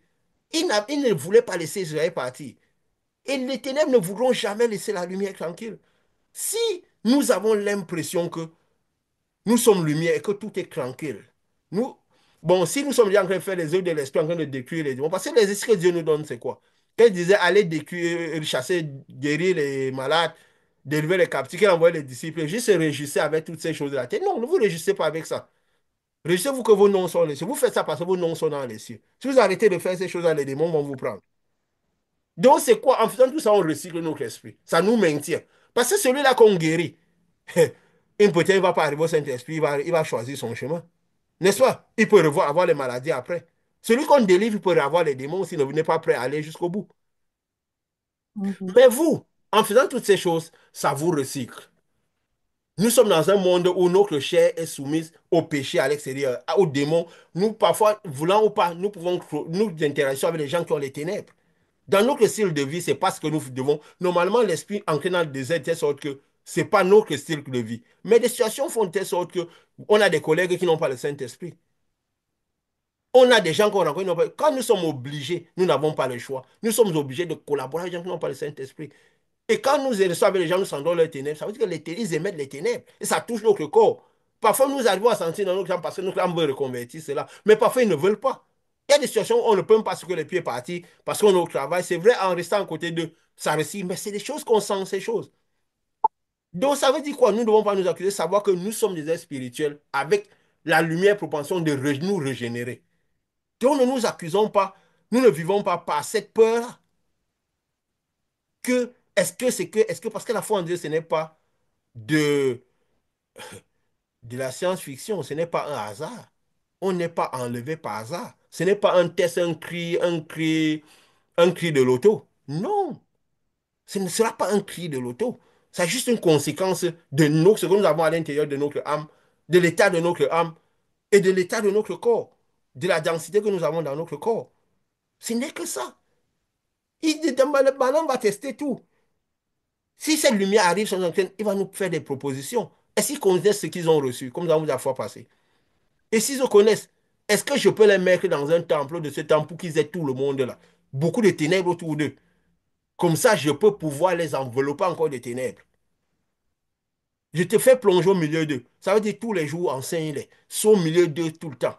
S1: Il ne voulait pas laisser Israël partir. Et les ténèbres ne voudront jamais laisser la lumière tranquille. Si nous avons l'impression que nous sommes lumière et que tout est tranquille. Nous, bon, si nous sommes déjà en train de faire les œuvres de l'esprit, en train de détruire les démons, parce que les esprits que Dieu nous donne, c'est quoi? Quand il disait aller détruire, chasser, guérir les malades, délivrer les captifs, qu'il envoyait les disciples, juste se réjouissez avec toutes ces choses-là. Non, ne vous réjouissez pas avec ça. Réjouissez-vous que vos noms sont les cieux. Vous faites ça parce que vos noms sont dans les cieux. Si vous arrêtez de faire ces choses-là, les démons vont vous prendre. Donc, c'est quoi? En faisant tout ça, on recycle notre esprit. Ça nous maintient. Parce que celui-là qu'on guérit, peut-être il ne va pas arriver au Saint-Esprit, il va choisir son chemin. N'est-ce pas? Il peut avoir les maladies après. Celui qu'on délivre, il peut avoir les démons s'il n'est pas prêt à aller jusqu'au bout.
S3: Mhm.
S1: Mais vous, en faisant toutes ces choses, ça vous recycle. Nous sommes dans un monde où notre chair est soumise au péché à l'extérieur, aux démons. Nous, parfois, voulant ou pas, nous pouvons nous interagir avec les gens qui ont les ténèbres. Dans notre style de vie, c'est pas ce que nous devons. Normalement, l'esprit ancré dans le désert de telle sorte que c'est pas notre style de vie. Mais des situations font de telle sorte que on a des collègues qui n'ont pas le Saint-Esprit. On a des gens qu'on rencontre. Quand nous sommes obligés, nous n'avons pas le choix. Nous sommes obligés de collaborer avec des gens qui n'ont pas le Saint-Esprit. Et quand nous restons avec les gens, nous sentons leurs ténèbres. Ça veut dire que ils émettent les ténèbres. Et ça touche notre corps. Parfois, nous arrivons à sentir dans notre âme parce que notre âme veut reconvertir cela. Mais parfois, ils ne veulent pas. Il y a des situations où on ne peut même pas secouer les pieds partis parce qu'on est au travail. C'est vrai, en restant à côté d'eux, ça réussit. Mais c'est des choses qu'on sent, ces choses. Donc, ça veut dire quoi? Nous ne devons pas nous accuser, savoir que nous sommes des êtres spirituels avec la lumière propension de nous régénérer. Donc, ne nous accusons pas, nous ne vivons pas par cette peur que, est-ce que, parce que la foi en Dieu, ce n'est pas de, de la science-fiction, ce n'est pas un hasard. On n'est pas enlevé par hasard. Ce n'est pas un test, un cri de loto. Non, ce ne sera pas un cri de loto. C'est juste une conséquence de ce que nous avons à l'intérieur de notre âme, de l'état de notre âme. et de l'état de notre corps, de la densité que nous avons dans notre corps. Ce n'est que ça. Le ballon va tester tout. Si cette lumière arrive sur notre antenne, il va nous faire des propositions. Est-ce qu'ils connaissent ce qu'ils ont reçu, comme nous avons dit la fois passée? Et s'ils le connaissent, est-ce que je peux les mettre dans un temple de ce temple pour qu'ils aient tout le monde là? Beaucoup de ténèbres autour d'eux. Comme ça, je peux pouvoir les envelopper encore de ténèbres. Je te fais plonger au milieu d'eux. Ça veut dire tous les jours, enseigne-les. Sois au milieu d'eux tout le temps.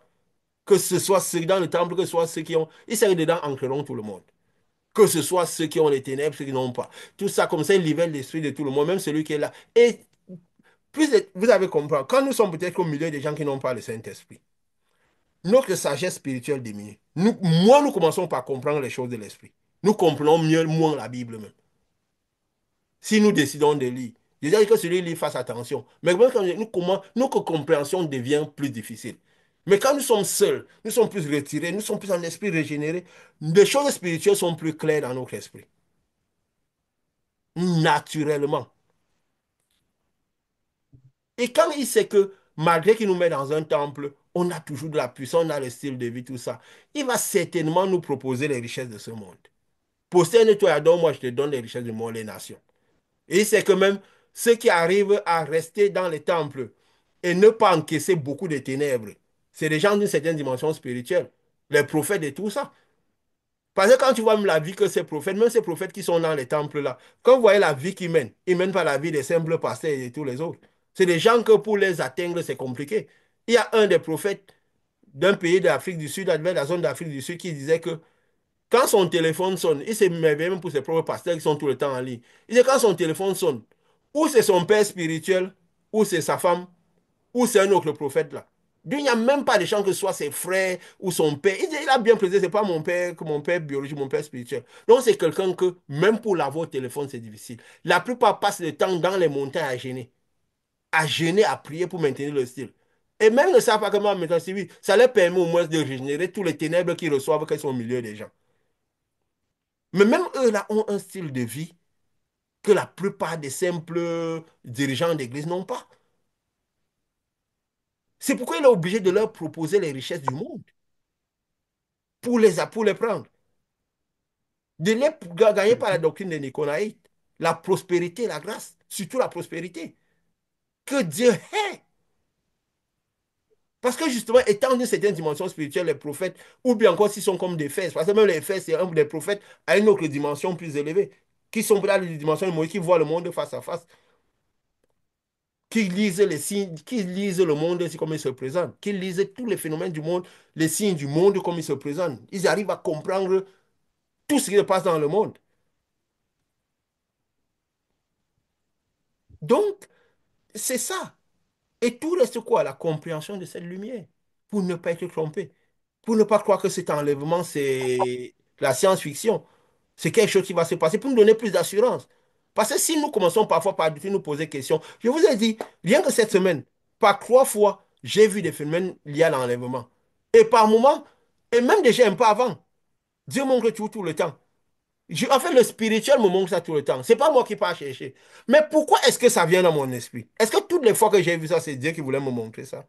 S1: Que ce soit ceux dans le temple, que ce soit ceux qui ont. Ils seraient dedans, ancreront tout le monde. Que ce soit ceux qui ont les ténèbres, ceux qui n'ont pas. Tout ça, comme ça, ils libèrent l'esprit de tout le monde, même celui qui est là. Et plus vous avez compris, quand nous sommes peut-être au milieu des gens qui n'ont pas le Saint-Esprit, notre sagesse spirituelle diminue. Moi, nous commençons par comprendre les choses de l'esprit. Nous comprenons mieux, moins la Bible même. Si nous décidons de lire. Je dis que celui qui lit fasse attention. Mais même quand notre compréhension devient plus difficile. Mais quand nous sommes seuls, nous sommes plus retirés, nous sommes plus en esprit régénéré, les choses spirituelles sont plus claires dans notre esprit. Naturellement. Et quand il sait que malgré qu'il nous met dans un temple, on a toujours de la puissance, on a le style de vie, tout ça, il va certainement nous proposer les richesses de ce monde. Posterne-toi et moi je te donne les richesses du monde, les nations. Et c'est que même ceux qui arrivent à rester dans les temples et ne pas encaisser beaucoup de ténèbres, c'est des gens d'une certaine dimension spirituelle, les prophètes et tout ça. Parce que quand tu vois même la vie que ces prophètes, même ces prophètes qui sont dans les temples là, quand vous voyez la vie qu'ils mènent, ils ne mènent pas la vie des simples pasteurs et tous les autres. C'est des gens que pour les atteindre, c'est compliqué. Il y a un des prophètes d'un pays d'Afrique du Sud, de la zone d'Afrique du Sud, qui disait que quand son téléphone sonne, il s'émerveille même pour ses propres pasteurs qui sont tout le temps en ligne. Il dit quand son téléphone sonne, ou c'est son père spirituel, ou c'est sa femme, ou c'est un autre prophète là. Il n'y a même pas de chance que ce soit ses frères ou son père. Il a bien précisé, c'est pas mon père, que mon père biologique, mon père spirituel. Donc c'est quelqu'un que, même pour l'avoir au téléphone, c'est difficile. La plupart passent le temps dans les montagnes à gêner, à prier pour maintenir le style. Et même ne savent pas comment maintenant civil, ça leur permet au moins de régénérer tous les ténèbres qu'ils reçoivent quand ils sont au milieu des gens. Mais même eux là ont un style de vie que la plupart des simples dirigeants d'église n'ont pas. C'est pourquoi il est obligé de leur proposer les richesses du monde pour les prendre. De les gagner par la doctrine des Nicolaïtes. La prospérité, la grâce, surtout la prospérité. Que Dieu est. Parce que justement, étant d'une certaine dimension spirituelle, les prophètes, ou bien encore s'ils sont comme des fers, parce que même les fers, c'est un des prophètes à une autre dimension plus élevée, qui sont dans la dimension de Moïse, qui voient le monde face à face, qui lisent les signes, qui lisent le monde ainsi comme il se présente, qui lisent tous les phénomènes du monde, les signes du monde comme ils se présentent. Ils arrivent à comprendre tout ce qui se passe dans le monde. Donc, c'est ça. Et tout reste quoi? La compréhension de cette lumière, pour ne pas être trompé, pour ne pas croire que cet enlèvement, c'est la science-fiction. C'est quelque chose qui va se passer pour nous donner plus d'assurance. Parce que si nous commençons parfois par nous poser des questions, je vous ai dit, rien que cette semaine, par 3 fois, j'ai vu des phénomènes liés à l'enlèvement. Et par moments, et même déjà un peu avant, Dieu montre tout le temps. En fait, le spirituel me montre ça tout le temps. C'est pas moi qui pars chercher. Mais pourquoi est-ce que ça vient dans mon esprit? Est-ce que toutes les fois que j'ai vu ça, c'est Dieu qui voulait me montrer ça?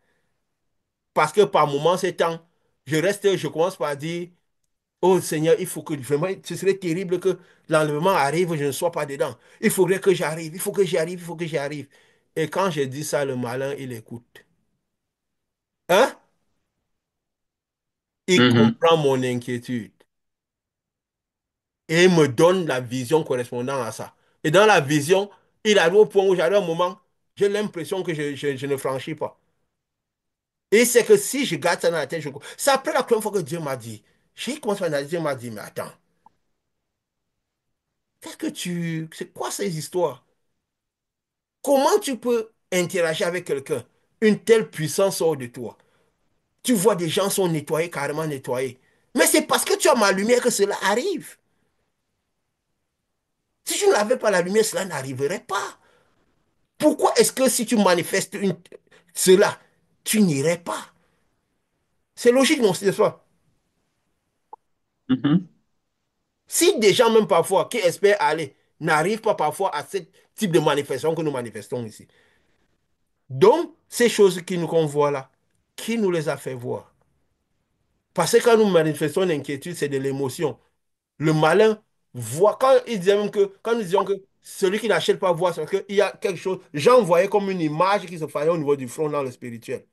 S1: Parce que par moments, c'est temps, je commence par dire, oh Seigneur, il faut que vraiment, ce serait terrible que l'enlèvement arrive, je ne sois pas dedans. Il faudrait que j'arrive, il faut que j'y arrive, il faut que j'y arrive. Et quand je dis ça, le malin, il écoute. Hein? Il
S2: Mhm.
S1: comprend mon inquiétude et il me donne la vision correspondant à ça. Et dans la vision, il arrive au point où j'arrive un moment, j'ai l'impression que je ne franchis pas. Et c'est que si je garde ça dans la tête, c'est après la première fois que Dieu m'a dit. J'ai commencé à analyser, Dieu m'a dit, mais attends, c'est quoi ces histoires? Comment tu peux interagir avec quelqu'un? Une telle puissance sort de toi. Tu vois des gens sont nettoyés, carrément nettoyés. Mais c'est parce que tu as ma lumière que cela arrive. Si tu n'avais pas la lumière, cela n'arriverait pas. Pourquoi est-ce que si tu manifestes cela, tu n'irais pas? C'est logique, non, c'est ça.
S2: Mhm.
S1: Si des gens, même parfois, qui espèrent aller, n'arrivent pas parfois à ce type de manifestation que nous manifestons ici. Donc, ces choses qui nous qu'on voit là, Qui nous les a fait voir? Parce que quand nous manifestons une inquiétude, c'est de l'émotion. Le malin voit, quand il disait même que, quand nous disions que celui qui n'achète pas voit, c'est parce qu'il y a quelque chose, Jean voyait comme une image qui se faisait au niveau du front dans le spirituel.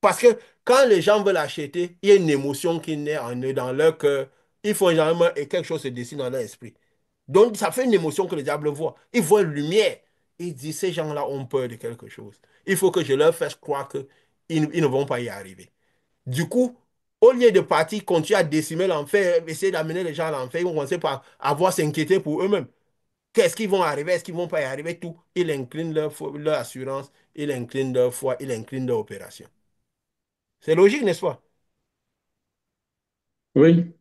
S1: Parce que quand les gens veulent acheter, il y a une émotion qui naît en eux, dans leur cœur. Il faut généralement, et quelque chose se dessine dans leur esprit. Donc, ça fait une émotion que le diable voit. Il voit une lumière. Il dit, ces gens-là ont peur de quelque chose. Il faut que je leur fasse croire qu'ils ne vont pas y arriver. Du coup, au lieu de partir, continuer à décimer l'enfer, essayer d'amener les gens à l'enfer, ils vont commencer par avoir s'inquiéter pour eux-mêmes. Qu'est-ce qu'ils vont arriver? Est-ce qu'ils ne vont pas y arriver? Tout. Ils inclinent leur assurance, ils inclinent leur foi, ils inclinent leur opération. C'est logique, n'est-ce pas?
S2: Oui,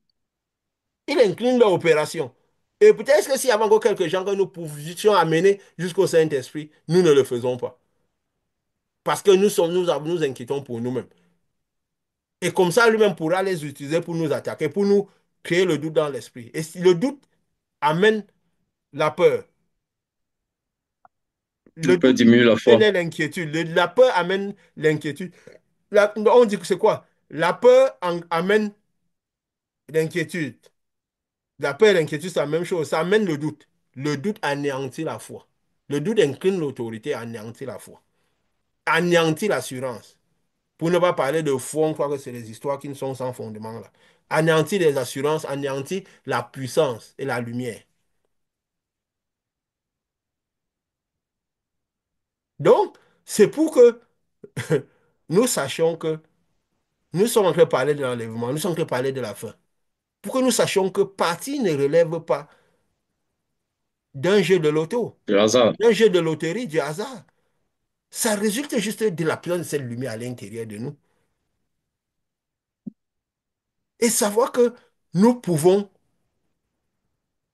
S1: Ils inclinent leur opération. Et peut-être que s'il y avait encore quelques gens que nous pouvions amener jusqu'au Saint-Esprit, nous ne le faisons pas. Parce que nous inquiétons pour nous-mêmes. Et comme ça, lui-même pourra les utiliser pour nous attaquer, pour nous créer le doute dans l'esprit. Et si le doute amène la peur. Le
S2: il peut
S1: doute
S2: diminuer la foi.
S1: amène l'inquiétude. La peur amène l'inquiétude. On dit que c'est quoi? La peur amène l'inquiétude. La peur et l'inquiétude, c'est la même chose. Ça amène le doute. Le doute anéantit la foi. Le doute incline l'autorité, anéantit la foi. Anéantit l'assurance. Pour ne pas parler de foi, on croit que c'est des histoires qui ne sont sans fondement là. Anéantit les assurances, anéantit la puissance et la lumière. Donc, c'est pour que nous sachions que nous sommes en train de parler de l'enlèvement, nous sommes en train de parler de la fin. Pour que nous sachions que partie ne relève pas d'un jeu de loto,
S2: Le hasard.
S1: d'un jeu de loterie, du hasard. Ça résulte juste de la présence de cette lumière à l'intérieur de nous. Et savoir que nous pouvons,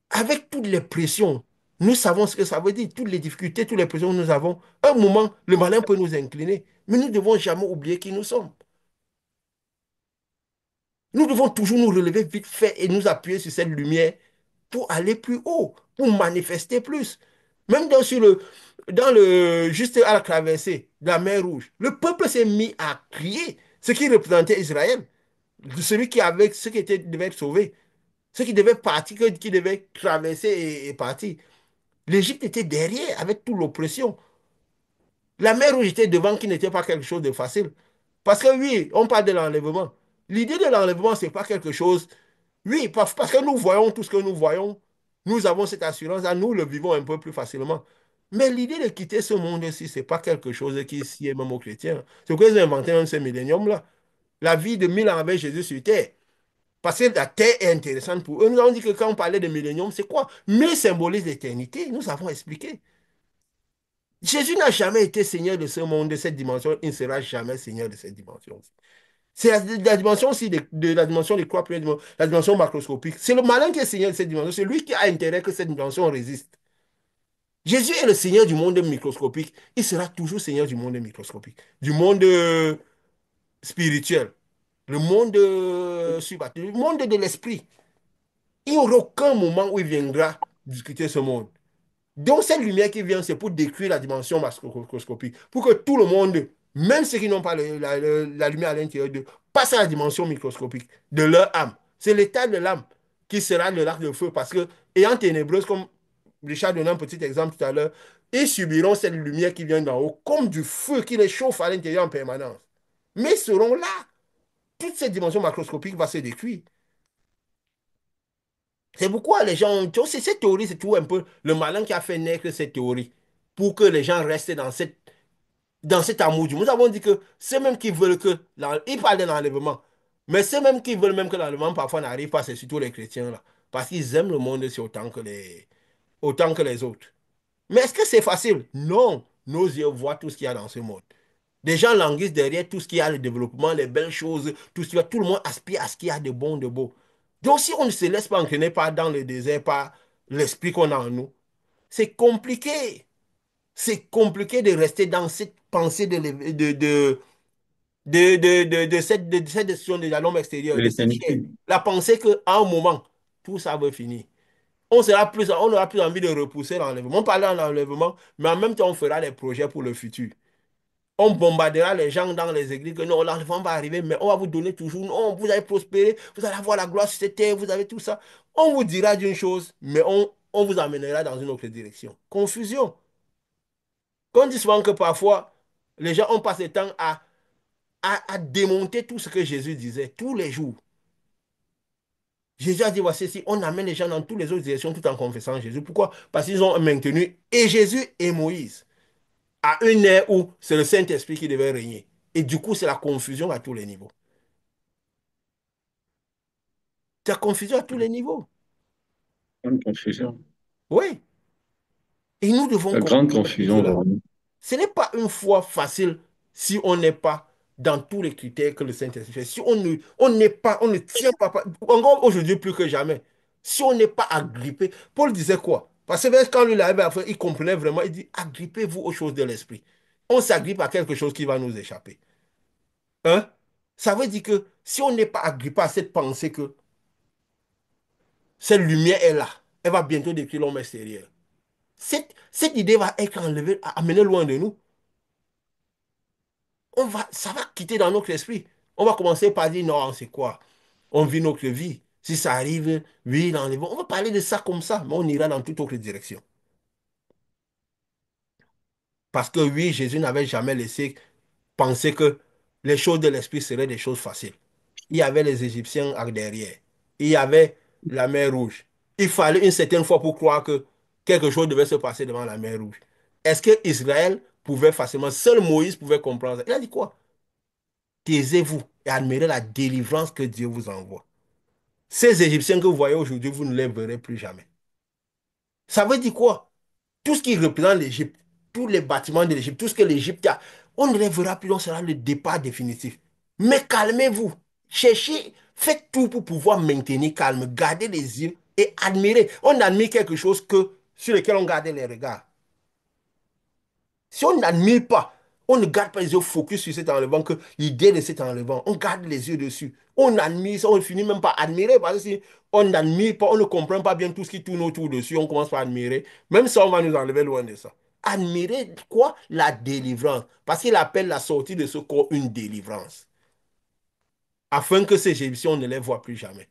S1: avec toutes les pressions, nous savons ce que ça veut dire, toutes les difficultés, toutes les pressions que nous avons, un moment, le malin peut nous incliner, mais nous ne devons jamais oublier qui nous sommes. Nous devons toujours nous relever vite fait et nous appuyer sur cette lumière pour aller plus haut, pour manifester plus. Même juste à la traversée de la mer Rouge, le peuple s'est mis à crier, ce qui représentait Israël, celui qui avait, ceux qui devaient être sauvés, ceux qui devaient partir, qui devaient traverser et partir. L'Égypte était derrière avec toute l'oppression. La mer Rouge était devant qui n'était pas quelque chose de facile. Parce que oui, on parle de l'enlèvement. L'idée de l'enlèvement, ce n'est pas quelque chose. Oui, parce que nous voyons tout ce que nous voyons. Nous avons cette assurance, nous le vivons un peu plus facilement. Mais l'idée de quitter ce monde-ci, ce n'est pas quelque chose qui est même aux chrétiens. C'est pourquoi ils ont inventé même ce millénium-là. La vie de 1000 ans avec Jésus sur terre. Parce que la terre est intéressante pour eux. Nous avons dit que quand on parlait de millénium, c'est quoi? 1000 symbolise l'éternité. Nous avons expliqué. Jésus n'a jamais été seigneur de ce monde, de cette dimension. Il ne sera jamais seigneur de cette dimension. C'est la dimension aussi de la dimension des croix, la dimension macroscopique. C'est le malin qui est seigneur de cette dimension. C'est lui qui a intérêt que cette dimension résiste. Jésus est le seigneur du monde microscopique. Il sera toujours seigneur du monde microscopique, du monde spirituel, le monde le monde de l'esprit. Il n'y aura aucun moment où il viendra discuter ce monde. Donc, cette lumière qui vient, c'est pour décrire la dimension macroscopique, pour que tout le monde, même ceux qui n'ont pas la lumière à l'intérieur d'eux, passent à la dimension microscopique de leur âme. C'est l'état de l'âme qui sera le lac de feu, parce que, ayant ténébreuse, comme Richard donnait un petit exemple tout à l'heure, ils subiront cette lumière qui vient d'en haut, comme du feu qui les chauffe à l'intérieur en permanence. Mais ils seront là. Toute cette dimension macroscopique va se détruire. C'est pourquoi les gens, tu vois, cette théorie, c'est tout un peu le malin qui a fait naître cette théorie pour que les gens restent dans cet amour du monde. Nous avons dit que ceux même qui veulent que, ils parlent de l'enlèvement, mais ceux même qui veulent même que l'enlèvement parfois n'arrive pas, c'est surtout les chrétiens là, parce qu'ils aiment le monde aussi autant que les autres. Mais est-ce que c'est facile? Non. Nos yeux voient tout ce qu'il y a dans ce monde. Des gens languissent derrière tout ce qui a le développement, les belles choses, tout ce qui va, tout le monde aspire à ce qu'il y a de bon, de beau. Donc, si on ne se laisse pas entraîner par dans le désert, par l'esprit qu'on a en nous, c'est compliqué. C'est compliqué de rester dans cette pensée de cette décision de la norme
S2: De
S1: extérieure, de cette chair.
S2: l'éternité.
S1: La pensée qu'à un moment, tout ça va finir. On aura plus envie de repousser l'enlèvement. On parle d'enlèvement, mais en même temps, on fera des projets pour le futur. On bombardera les gens dans les églises que non, l'enlèvement va arriver, mais on va vous donner toujours, non, vous allez prospérer, vous allez avoir la gloire sur cette terre, vous avez tout ça. On vous dira d'une chose, mais on vous amènera dans une autre direction. Confusion. On dit souvent que parfois, les gens, on passe le temps à démonter tout ce que Jésus disait tous les jours. Jésus a dit, voici, si on amène les gens dans toutes les autres directions tout en confessant Jésus. Pourquoi? Parce qu'ils ont maintenu et Jésus et Moïse à une ère où c'est le Saint-Esprit qui devait régner. Et du coup, c'est la confusion à tous les niveaux. C'est la confusion à tous les niveaux.
S2: Grande confusion.
S1: Oui. Et nous devons
S2: La grande
S1: comprendre tout
S2: confusion,
S1: cela.
S2: vraiment.
S1: Ce n'est pas une foi facile si on n'est pas dans tous les critères que le Saint-Esprit fait. Si on n'est pas, on ne tient pas, encore aujourd'hui plus que jamais, si on n'est pas agrippé, Paul disait quoi? Parce que quand lui l'avait fait, il comprenait vraiment, il dit, agrippez-vous aux choses de l'Esprit. On s'agrippe à quelque chose qui va nous échapper. Hein? Ça veut dire que si on n'est pas agrippé à cette pensée que cette lumière est là, elle va bientôt détruire l'homme extérieur. Cette idée va être enlevée, amenée loin de nous. Ça va quitter dans notre esprit. On va commencer par dire, non, c'est quoi? On vit notre vie. Si ça arrive, oui, on va parler de ça comme ça, mais on ira dans toute autre direction. Parce que oui, Jésus n'avait jamais laissé penser que les choses de l'esprit seraient des choses faciles. Il y avait les Égyptiens derrière. Il y avait la mer Rouge. Il fallait une certaine fois pour croire que quelque chose devait se passer devant la mer Rouge. Est-ce que Israël pouvait facilement, seul Moïse pouvait comprendre ça? Il a dit quoi? Taisez-vous et admirez la délivrance que Dieu vous envoie. Ces Égyptiens que vous voyez aujourd'hui, vous ne les verrez plus jamais. Ça veut dire quoi? Tout ce qui représente l'Égypte, tous les bâtiments de l'Égypte, tout ce que l'Égypte a, on ne les verra plus, on sera le départ définitif. Mais calmez-vous, cherchez, faites tout pour pouvoir maintenir calme, gardez les yeux et admirez. On admire quelque chose sur lequel on garde les regards. Si on n'admire pas, on ne garde pas les yeux focus sur cet enlevant, que l'idée de cet enlevant, on garde les yeux dessus. On admire ça, on finit même par admirer, parce que si on n'admire pas, on ne comprend pas bien tout ce qui tourne autour dessus, on commence par admirer. Même ça, on va nous enlever loin de ça. Admirer quoi? La délivrance. Parce qu'il appelle la sortie de ce corps une délivrance. Afin que ces Égyptiens, on ne les voit plus jamais.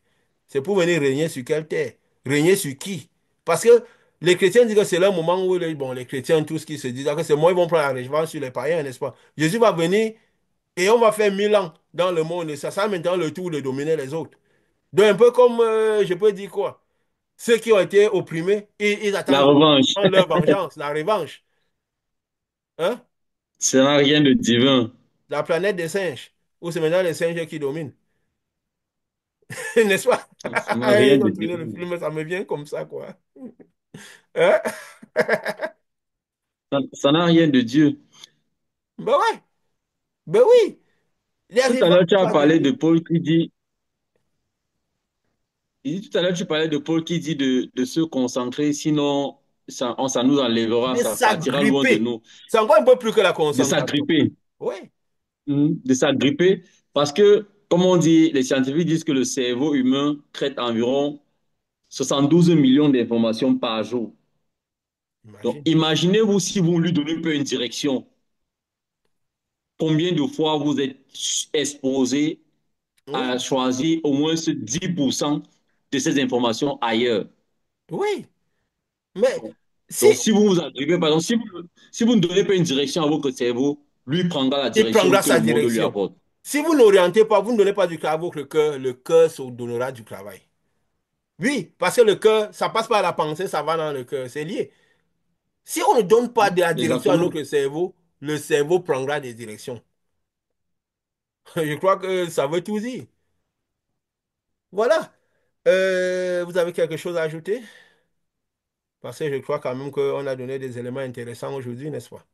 S1: C'est pour venir régner sur quelle terre? Régner sur qui? Parce que les chrétiens disent que c'est le moment où bon, les chrétiens, tous qui se disent que c'est moi, ils vont prendre la revanche sur les païens, n'est-ce pas? Jésus va venir et on va faire 1000 ans dans le monde. Et ça sera maintenant le tour de dominer les autres. Donc, un peu comme, je peux dire quoi? Ceux qui ont été opprimés, ils
S2: La
S1: attendent
S2: revanche,
S1: leur vengeance, la revanche. Hein?
S2: ça n'a rien de divin.
S1: La planète des singes, où c'est maintenant les singes qui dominent. N'est-ce pas?
S2: Ça n'a rien
S1: Ils
S2: de
S1: ont tourné le
S2: divin.
S1: film, ça me vient comme ça, quoi. Hein?
S2: Ça n'a rien de Dieu.
S1: Ben ouais, ben oui. Les
S2: Tout à
S1: revanches
S2: l'heure, tu as
S1: vont
S2: parlé
S1: venir.
S2: de Paul qui dit, tout à l'heure, tu parlais de Paul qui dit de se concentrer, sinon ça nous enlèvera,
S1: De
S2: ça partira loin de
S1: s'agripper.
S2: nous,
S1: C'est encore un peu plus que la
S2: de
S1: concentration.
S2: s'agripper.
S1: Oui,
S2: De s'agripper, parce que, comme on dit, les scientifiques disent que le cerveau humain traite environ 72 millions d'informations par jour. Donc,
S1: imagine.
S2: imaginez-vous si vous lui donnez pas une direction, combien de fois vous êtes exposé à
S1: Oui,
S2: choisir au moins ce 10% de ces informations ailleurs.
S1: oui. Mais
S2: Donc,
S1: si
S2: donc, si vous vous attribuez, par exemple, si vous ne donnez pas une direction à votre cerveau, lui prendra la
S1: il
S2: direction
S1: prendra
S2: que
S1: sa
S2: le monde lui
S1: direction.
S2: apporte.
S1: Si vous n'orientez pas, vous ne donnez pas du travail à votre cœur, le cœur se donnera du travail. Oui, parce que le cœur, ça passe par la pensée, ça va dans le cœur, c'est lié. Si on ne donne pas de la direction à
S2: Exactement.
S1: notre cerveau, le cerveau prendra des directions. Je crois que ça veut tout dire. Voilà. Vous avez quelque chose à ajouter? Parce que je crois quand même qu'on a donné des éléments intéressants aujourd'hui, n'est-ce pas?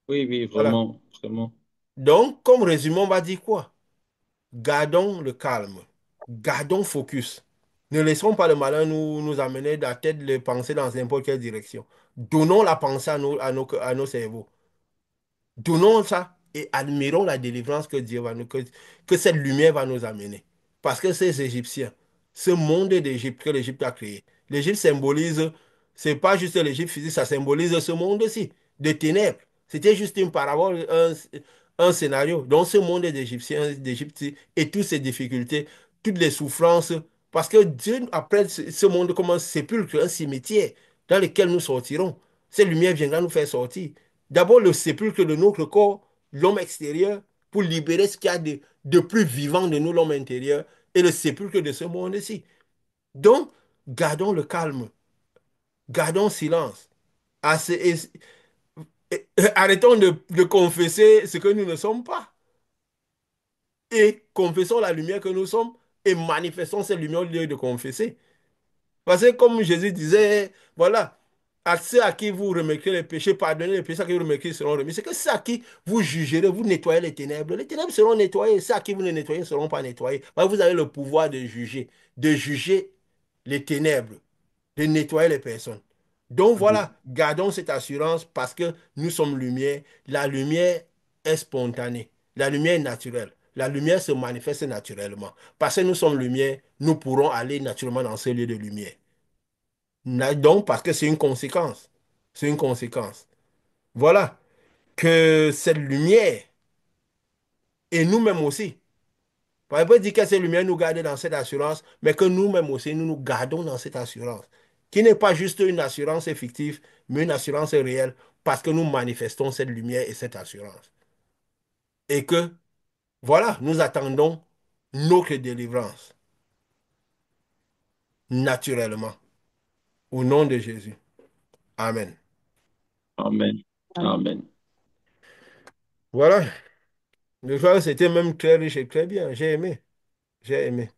S2: Oui, oui,
S1: Voilà.
S2: vraiment, vraiment.
S1: Donc, comme résumé, on va dire quoi? Gardons le calme. Gardons focus. Ne laissons pas le malin nous amener de la tête les pensées dans n'importe quelle direction. Donnons la pensée à nos cerveaux. Donnons ça et admirons la délivrance que Dieu va que cette lumière va nous amener. Parce que ces Égyptiens, ce monde d'Égypte que l'Égypte a créé, l'Égypte symbolise, c'est pas juste l'Égypte physique, ça symbolise ce monde-ci, de ténèbres. C'était juste une parabole, un scénario. Dans ce monde des Égyptiens, d'Égypte et toutes ces difficultés, toutes les souffrances, parce que Dieu, après ce monde comme un sépulcre, un cimetière dans lequel nous sortirons. Cette lumière viendra nous faire sortir. D'abord, le sépulcre de notre corps, l'homme extérieur, pour libérer ce qu'il y a de plus vivant de nous, l'homme intérieur, et le sépulcre de ce monde-ci. Donc, gardons le calme, gardons silence. Assez- Arrêtons de confesser ce que nous ne sommes pas et confessons la lumière que nous sommes et manifestons cette lumière au lieu de confesser. Parce que comme Jésus disait, voilà, à ceux à qui vous remarquez les péchés, pardonnez les péchés, à qui vous remarquez seront remis. C'est que ceux à qui vous jugerez, vous nettoyez les ténèbres seront nettoyées. Ceux à qui vous ne nettoyez ne seront pas nettoyés. Parce que vous avez le pouvoir de juger les ténèbres, de nettoyer les personnes. Donc
S2: Mhm.
S1: voilà, gardons cette assurance parce que nous sommes lumière. La lumière est spontanée. La lumière est naturelle. La lumière se manifeste naturellement. Parce que nous sommes lumière, nous pourrons aller naturellement dans ce lieu de lumière. Donc, parce que c'est une conséquence. C'est une conséquence. Voilà, que cette lumière, et nous-mêmes aussi, on peut dire que cette lumière nous garde dans cette assurance, mais que nous-mêmes aussi, nous nous gardons dans cette assurance, qui n'est pas juste une assurance fictive, mais une assurance réelle, parce que nous manifestons cette lumière et cette assurance. Et que, voilà, nous attendons notre délivrance, naturellement, au nom de Jésus. Amen.
S2: Amen. Amen.
S1: Voilà, je crois que c'était même très riche et très bien. J'ai aimé. J'ai aimé.